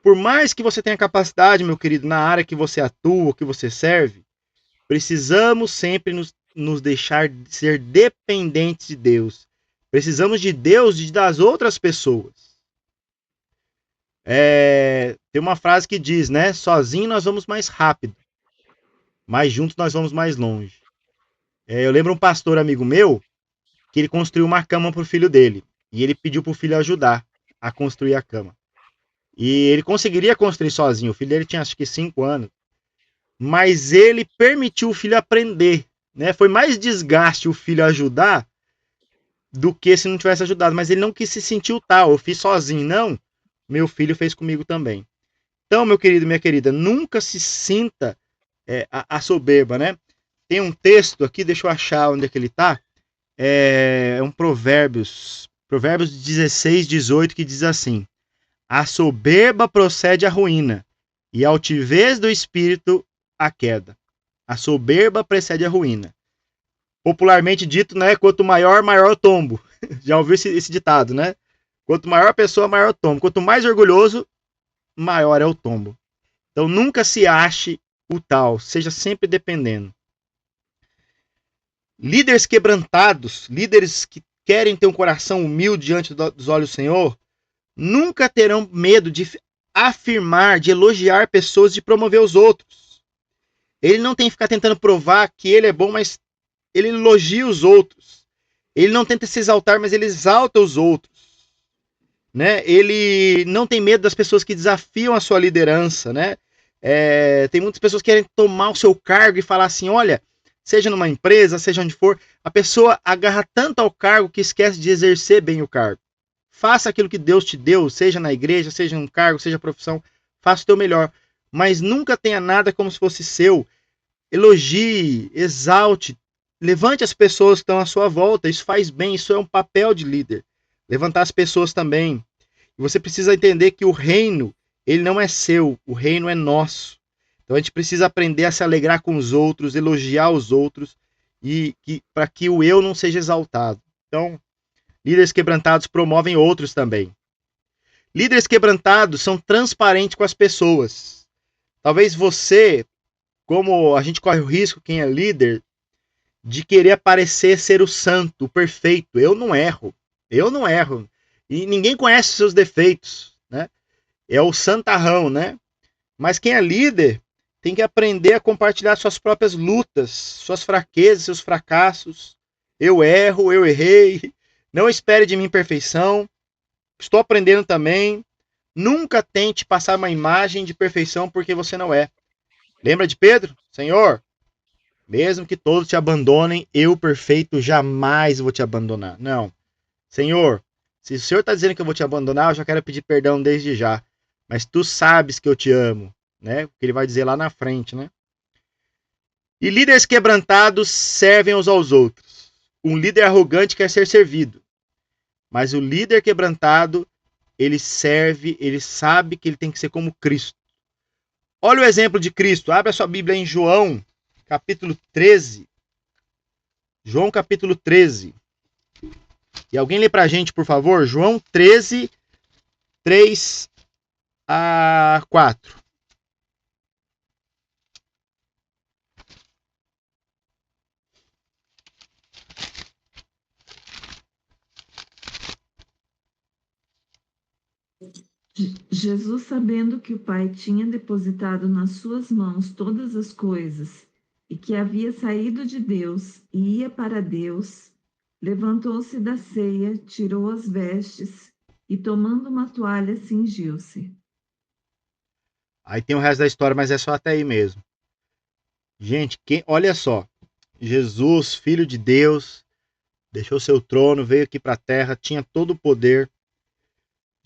Por mais que você tenha capacidade, meu querido, na área que você atua, que você serve, precisamos sempre nos deixar ser dependentes de Deus. Precisamos de Deus e das outras pessoas. Tem uma frase que diz, né? Sozinho nós vamos mais rápido, mas juntos nós vamos mais longe. Eu lembro um pastor amigo meu que ele construiu uma cama para o filho dele. E ele pediu para o filho ajudar a construir a cama. E ele conseguiria construir sozinho. O filho dele tinha acho que 5 anos. Mas ele permitiu o filho aprender, né? Foi mais desgaste o filho ajudar do que se não tivesse ajudado. Mas ele não quis se sentir o tal. Eu fiz sozinho. Não. Meu filho fez comigo também. Então, meu querido, minha querida, nunca se sinta a soberba, né? Tem um texto aqui, deixa eu achar onde é que ele tá. É um Provérbios 16, 18, que diz assim: a soberba procede à ruína, e a altivez do espírito à queda. A soberba precede a ruína. Popularmente dito, né? Quanto maior, maior o tombo. Já ouviu esse ditado, né? Quanto maior a pessoa, maior o tombo. Quanto mais orgulhoso, maior é o tombo. Então nunca se ache o tal, seja sempre dependendo. Líderes quebrantados, líderes que querem ter um coração humilde diante dos olhos do Senhor, nunca terão medo de afirmar, de elogiar pessoas, de promover os outros. Ele não tem que ficar tentando provar que ele é bom, mas ele elogia os outros. Ele não tenta se exaltar, mas ele exalta os outros. Né? Ele não tem medo das pessoas que desafiam a sua liderança. Né? Tem muitas pessoas que querem tomar o seu cargo e falar assim, olha, seja numa empresa, seja onde for, a pessoa agarra tanto ao cargo que esquece de exercer bem o cargo. Faça aquilo que Deus te deu, seja na igreja, seja um cargo, seja profissão, faça o teu melhor. Mas nunca tenha nada como se fosse seu. Elogie, exalte, levante as pessoas que estão à sua volta. Isso faz bem, isso é um papel de líder. Levantar as pessoas também. E você precisa entender que o reino, ele não é seu, o reino é nosso. Então a gente precisa aprender a se alegrar com os outros, elogiar os outros, e para que o eu não seja exaltado. Então, líderes quebrantados promovem outros também. Líderes quebrantados são transparentes com as pessoas. Talvez você, como a gente corre o risco, quem é líder, de querer parecer ser o santo, o perfeito. Eu não erro. E ninguém conhece os seus defeitos, né? É o santarrão, né? Mas quem é líder tem que aprender a compartilhar suas próprias lutas, suas fraquezas, seus fracassos. Eu erro, eu errei. Não espere de mim perfeição. Estou aprendendo também. Nunca tente passar uma imagem de perfeição porque você não é. Lembra de Pedro? Senhor, mesmo que todos te abandonem, eu, perfeito, jamais vou te abandonar. Não. Senhor, se o Senhor está dizendo que eu vou te abandonar, eu já quero pedir perdão desde já. Mas tu sabes que eu te amo. né? O que ele vai dizer lá na frente, né? E líderes quebrantados servem uns aos outros. Um líder arrogante quer ser servido, mas o líder quebrantado, ele serve, ele sabe que ele tem que ser como Cristo. Olha o exemplo de Cristo. Abre a sua Bíblia em João, capítulo 13. João, capítulo 13. E alguém lê pra gente, por favor? João 13, 3 a 4. Jesus, sabendo que o Pai tinha depositado nas suas mãos todas as coisas e que havia saído de Deus e ia para Deus, levantou-se da ceia, tirou as vestes e, tomando uma toalha, cingiu-se. Aí tem o resto da história, mas é só até aí mesmo. Gente, olha só. Jesus, filho de Deus, deixou seu trono, veio aqui para a terra, tinha todo o poder.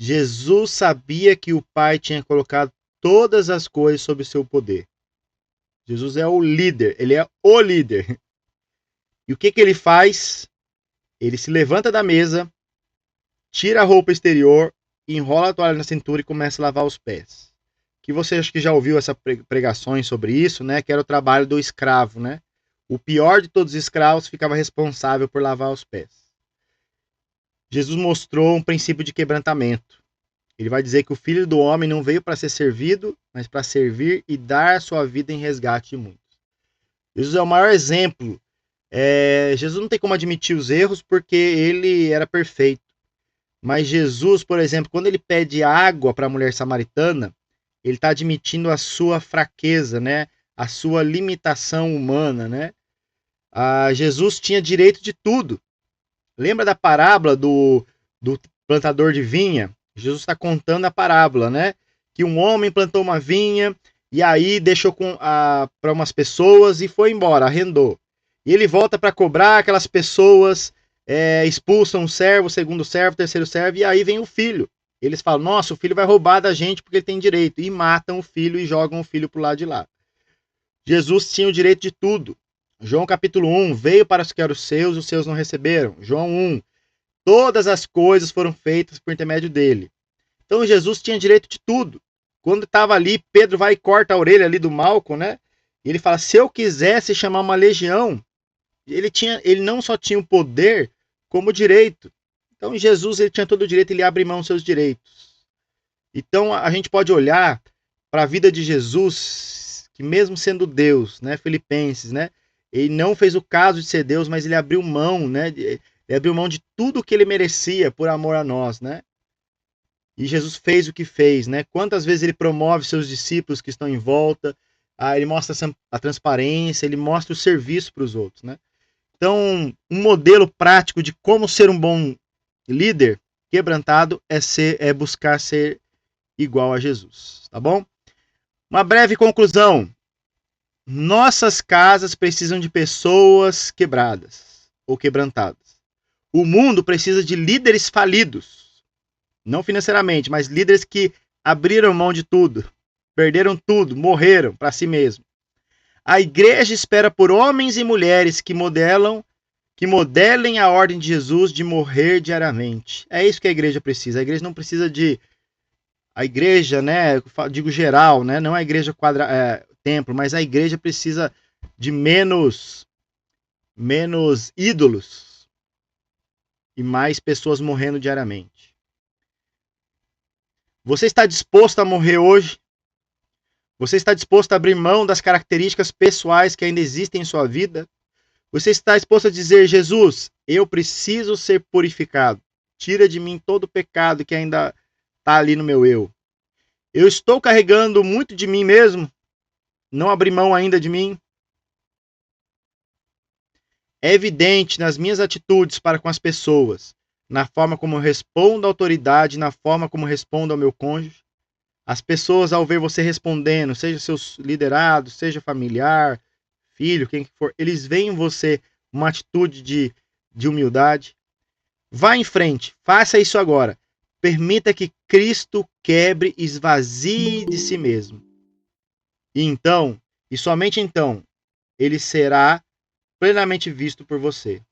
Jesus sabia que o Pai tinha colocado todas as coisas sob seu poder. Jesus é o líder, ele é o líder. E o que ele faz? Ele se levanta da mesa, tira a roupa exterior, enrola a toalha na cintura e começa a lavar os pés. Que você acha que já ouviu essas pregações sobre isso, né? Que era o trabalho do escravo, né? O pior de todos os escravos ficava responsável por lavar os pés. Jesus mostrou um princípio de quebrantamento. Ele vai dizer que o Filho do Homem não veio para ser servido, mas para servir e dar sua vida em resgate de muitos. Jesus é o maior exemplo. Jesus não tem como admitir os erros porque ele era perfeito. Mas Jesus, por exemplo, quando ele pede água para a mulher samaritana, ele está admitindo a sua fraqueza, né? A sua limitação humana, né? Jesus tinha direito de tudo. Lembra da parábola do plantador de vinha? Jesus está contando a parábola, né? Que um homem plantou uma vinha e aí deixou para umas pessoas e foi embora, arrendou. E ele volta para cobrar, aquelas pessoas expulsam o servo, o segundo servo, o terceiro servo, e aí vem o filho. Eles falam, nossa, o filho vai roubar da gente porque ele tem direito. E matam o filho e jogam o filho para o lado de lá. Jesus tinha o direito de tudo. João capítulo 1, veio para os que eram os seus não receberam. João 1, todas as coisas foram feitas por intermédio dele. Então Jesus tinha direito de tudo. Quando estava ali, Pedro vai e corta a orelha ali do Malco, né? E ele fala, se eu quisesse chamar uma legião, ele não só tinha o poder, como o direito. Então Jesus ele tinha todo o direito, ele abre mão dos seus direitos. Então a gente pode olhar para a vida de Jesus, que mesmo sendo Deus, né? Filipenses, né? Ele não fez o caso de ser Deus, mas ele abriu mão, né? Ele abriu mão de tudo que ele merecia por amor a nós, né? E Jesus fez o que fez, né? Quantas vezes ele promove seus discípulos que estão em volta, ele mostra a transparência, ele mostra o serviço para os outros, né? Então, um modelo prático de como ser um bom líder quebrantado é buscar ser igual a Jesus, tá bom? Uma breve conclusão. Nossas casas precisam de pessoas quebradas ou quebrantadas. O mundo precisa de líderes falidos. Não financeiramente, mas líderes que abriram mão de tudo, perderam tudo, morreram para si mesmo. A igreja espera por homens e mulheres que modelem a ordem de Jesus de morrer diariamente. É isso que a igreja precisa. A igreja não precisa a igreja, né, digo geral, né, não a igreja templo, mas a igreja precisa de menos ídolos e mais pessoas morrendo diariamente. Você está disposto a morrer hoje? Você está disposto a abrir mão das características pessoais que ainda existem em sua vida? Você está disposto a dizer, Jesus, eu preciso ser purificado. Tira de mim todo o pecado que ainda está ali no meu eu. Eu estou carregando muito de mim mesmo? Não abri mão ainda de mim? É evidente nas minhas atitudes para com as pessoas, na forma como eu respondo à autoridade, na forma como eu respondo ao meu cônjuge. As pessoas, ao ver você respondendo, seja seus liderados, seja familiar, filho, quem for, eles veem em você uma atitude de humildade. Vá em frente, faça isso agora. Permita que Cristo quebre e esvazie de si mesmo. E então, e somente então, ele será plenamente visto por você.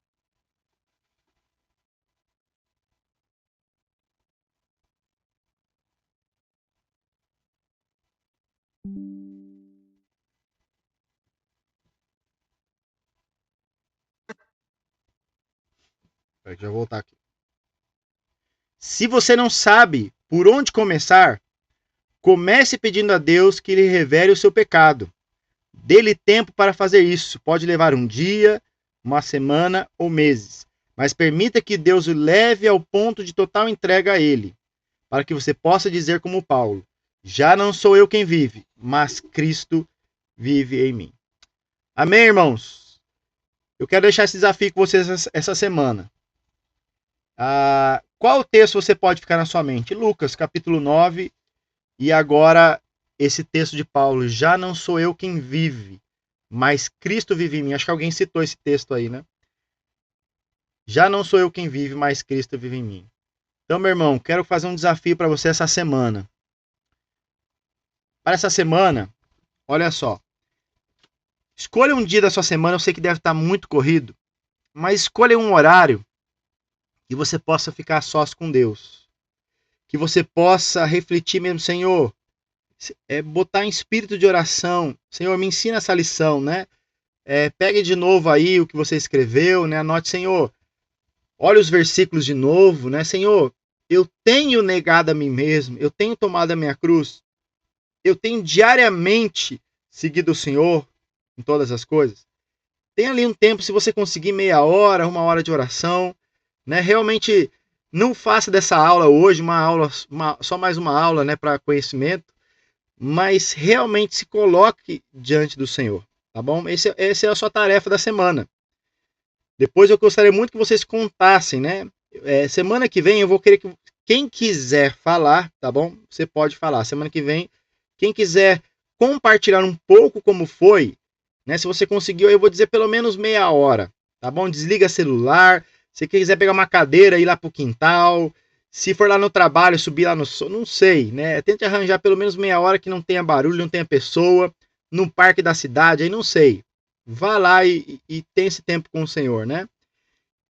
Deixa eu voltar aqui. Se você não sabe por onde começar, comece pedindo a Deus que lhe revele o seu pecado. Dê-lhe tempo para fazer isso. Pode levar um dia, uma semana ou meses. Mas permita que Deus o leve ao ponto de total entrega a Ele, para que você possa dizer como Paulo: já não sou eu quem vive, mas Cristo vive em mim. Amém, irmãos? Eu quero deixar esse desafio com vocês essa semana. Qual texto você pode ficar na sua mente? Lucas, capítulo 9, e agora esse texto de Paulo: já não sou eu quem vive, mas Cristo vive em mim. Acho que alguém citou esse texto aí, né? Já não sou eu quem vive, mas Cristo vive em mim. Então, meu irmão, quero fazer um desafio para você essa semana. Para essa semana, olha só. Escolha um dia da sua semana, eu sei que deve estar muito corrido, mas escolha um horário que você possa ficar sós com Deus. Que você possa refletir mesmo: Senhor, botar em espírito de oração. Senhor, me ensina essa lição, né? Pegue de novo aí o que você escreveu, né? Anote: Senhor, olha os versículos de novo, né? Senhor, eu tenho negado a mim mesmo, eu tenho tomado a minha cruz, eu tenho diariamente seguido o Senhor em todas as coisas. Tem ali um tempo, se você conseguir meia hora, uma hora de oração, né? Realmente não faça dessa aula hoje só mais uma aula, né, para conhecimento, mas realmente se coloque diante do Senhor, tá bom? Essa é a sua tarefa da semana. Depois eu gostaria muito que vocês contassem, né? Semana que vem eu vou querer que quem quiser falar, tá bom? Você pode falar. Semana que vem, quem quiser compartilhar um pouco como foi, né? Se você conseguiu, eu vou dizer pelo menos meia hora, tá bom? Desliga celular. Se quiser pegar uma cadeira e ir lá pro quintal, se for lá no trabalho, subir lá no sol, não sei, né? Tente arranjar pelo menos meia hora que não tenha barulho, não tenha pessoa, no parque da cidade, aí não sei. Vá lá e tenha esse tempo com o Senhor, né?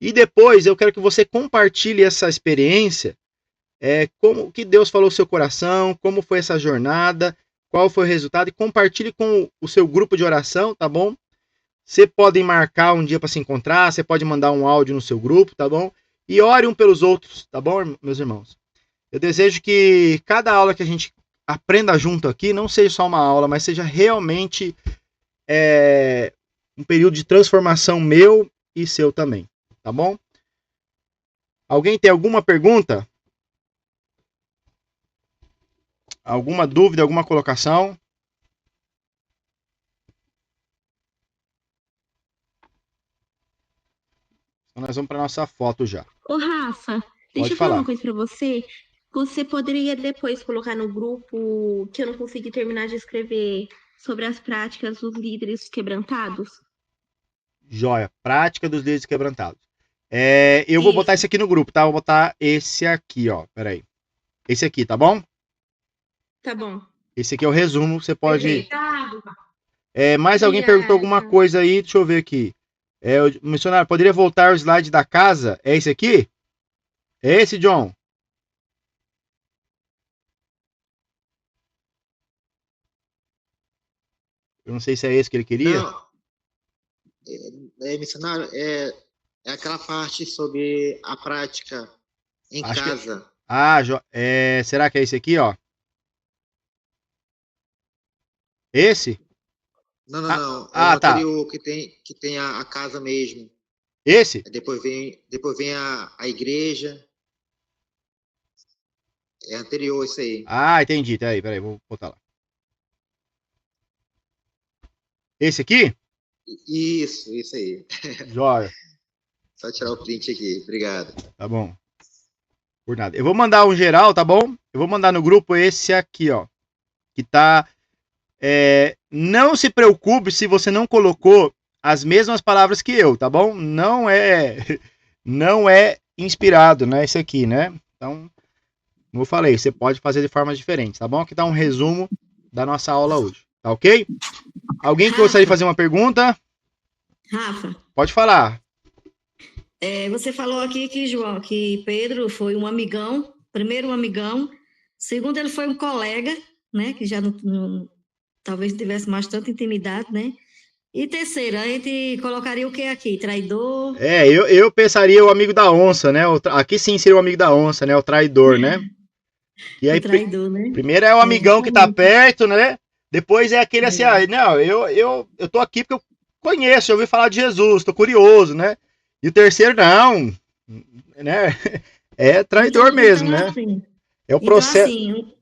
E depois eu quero que você compartilhe essa experiência, como que Deus falou no seu coração, como foi essa jornada, qual foi o resultado, e compartilhe com o seu grupo de oração, tá bom? Você pode marcar um dia para se encontrar, você pode mandar um áudio no seu grupo, tá bom? E ore um pelos outros, tá bom, meus irmãos? Eu desejo que cada aula que a gente aprenda junto aqui não seja só uma aula, mas seja realmente um período de transformação meu e seu também, tá bom? Alguém tem alguma pergunta? Alguma dúvida, alguma colocação? Então nós vamos para nossa foto já. Ô, Rafa, deixa Pode eu falar falar. uma coisa pra você. Você poderia depois colocar no grupo que eu não consegui terminar de escrever sobre as práticas dos líderes quebrantados? Joia. Prática dos líderes quebrantados. Eu vou botar esse aqui no grupo, tá? Vou botar esse aqui, ó. Peraí. Esse aqui, tá bom? Tá bom. Esse aqui é o resumo. Você pode. Perfeito. Mais alguém perguntou alguma coisa aí? Deixa eu ver aqui. O missionário, poderia voltar o slide da casa? É esse aqui? É esse, John? Eu não sei se é esse que ele queria. Não, missionário, é aquela parte sobre a prática em Acho que- casa. Será que é esse aqui, ó? Esse? Não, Ah, não. É ah, o tá. anterior que tem a casa mesmo. Esse? Depois vem a igreja. É anterior isso aí. Ah, entendi. Peraí, vou botar lá. Esse aqui? Isso aí. Joia. Só tirar o print aqui. Obrigado. Tá bom. Por nada. Eu vou mandar um geral, tá bom? Eu vou mandar no grupo esse aqui, ó. Que tá... não se preocupe se você não colocou as mesmas palavras que eu, tá bom? Não é inspirado, né? Esse aqui, né? Então, como eu falei, você pode fazer de formas diferentes, tá bom? Aqui tá um resumo da nossa aula hoje. Tá Tá ok? Alguém que gostaria de fazer uma pergunta? Rafa, Pode falar. você falou aqui que João, que Pedro foi um amigão, primeiro um amigão, segundo ele foi um colega, né, que já talvez tivesse mais tanta intimidade, né? E terceiro, a gente colocaria o que aqui? Traidor? Eu pensaria o amigo da onça, né? Aqui sim seria o amigo da onça, né? O traidor, né? E aí, O traidor, né? primeiro é o amigão que tá Exatamente. perto, né? Depois é aquele assim, não, eu tô aqui porque eu conheço, eu ouvi falar de Jesus, tô curioso, né? E o terceiro, não, né? É traidor mesmo, né? Assim, É o então, processo. assim,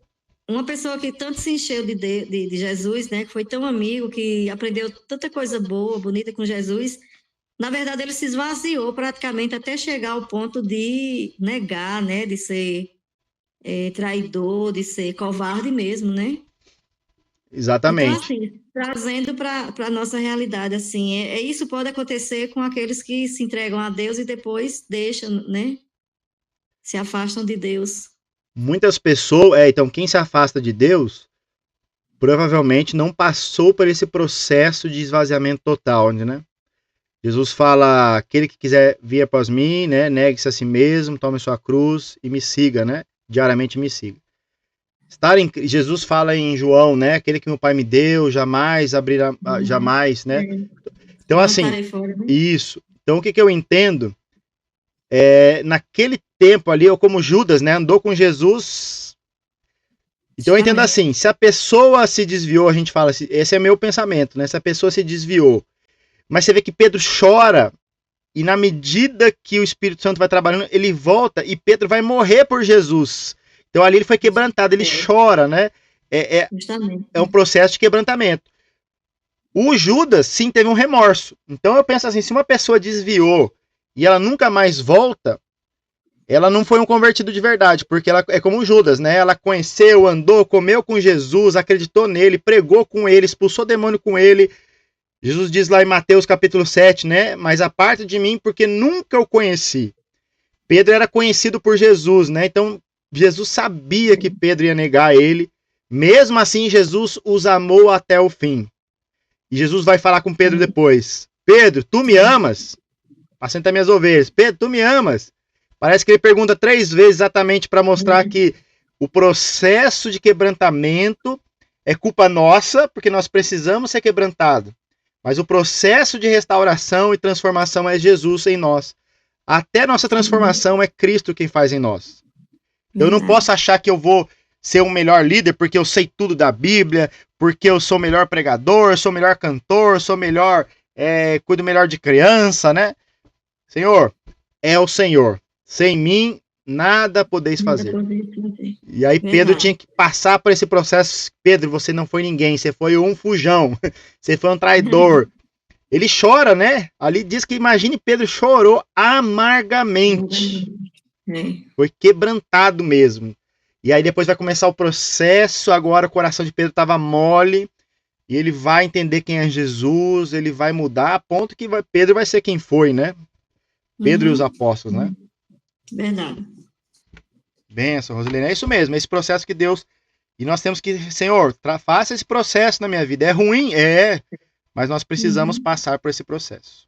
uma pessoa que tanto se encheu de Jesus, né, que foi tão amigo, que aprendeu tanta coisa boa, bonita com Jesus, na verdade ele se esvaziou praticamente até chegar ao ponto de negar, né, de ser traidor, de ser covarde mesmo, né? Então, Exatamente. assim, trazendo para a nossa realidade, assim, isso pode acontecer com aqueles que se entregam a Deus e depois deixam, né, se afastam de Deus. Muitas pessoas, então quem se afasta de Deus, provavelmente não passou por esse processo de esvaziamento total, né? Jesus fala, aquele que quiser vir após mim, né, negue-se a si mesmo, tome sua cruz e me siga, né? Diariamente me siga. Jesus fala em João, né, aquele que meu pai me deu, jamais abrirá, jamais, né? Então assim, Fora, né? isso. Então o que eu entendo naquele tempo ali, ou como Judas, né, andou com Jesus. Então eu entendo assim, se a pessoa se desviou, a gente fala assim, esse é meu pensamento, né? Se a pessoa se desviou, mas você vê que Pedro chora, e na medida que o Espírito Santo vai trabalhando, ele volta e Pedro vai morrer por Jesus. Então ali ele foi quebrantado, ele chora, né? É um processo de quebrantamento. O Judas, sim, teve um remorso. Então eu penso assim, se uma pessoa desviou e ela nunca mais volta, ela não foi um convertido de verdade, porque ela é como o Judas, né? Ela conheceu, andou, comeu com Jesus, acreditou nele, pregou com ele, expulsou demônio com ele. Jesus diz lá em Mateus capítulo 7, né? Mas aparta de mim porque nunca o conheci. Pedro era conhecido por Jesus, né? Então Jesus sabia que Pedro ia negar ele. Mesmo assim, Jesus os amou até o fim. E Jesus vai falar com Pedro depois. Pedro, tu me amas? Apacenta minhas ovelhas. Pedro, tu me amas? Parece que ele pergunta 3 vezes exatamente para mostrar que o processo de quebrantamento é culpa nossa, porque nós precisamos ser quebrantados. Mas o processo de restauração e transformação é Jesus em nós. Até nossa transformação é Cristo quem faz em nós. Eu não posso achar que eu vou ser um melhor líder porque eu sei tudo da Bíblia, porque eu sou melhor pregador, sou melhor cantor, sou melhor, cuido melhor de criança, né? Senhor, é o Senhor. Sem mim, nada podeis fazer. E aí Pedro tinha que passar por esse processo. Pedro, você não foi ninguém, você foi um fujão, você foi um traidor. Ele chora, né? Ali diz que, imagine, Pedro chorou amargamente. Foi quebrantado mesmo. E aí depois vai começar o processo, agora o coração de Pedro estava mole, e ele vai entender quem é Jesus, ele vai mudar, a ponto que Pedro vai ser quem foi, né? Pedro e os apóstolos, né? Verdade. Benção, Rosilene, é isso mesmo, esse processo que Deus... E nós temos que, Senhor, faça esse processo na minha vida. É ruim? É, mas nós precisamos passar por esse processo.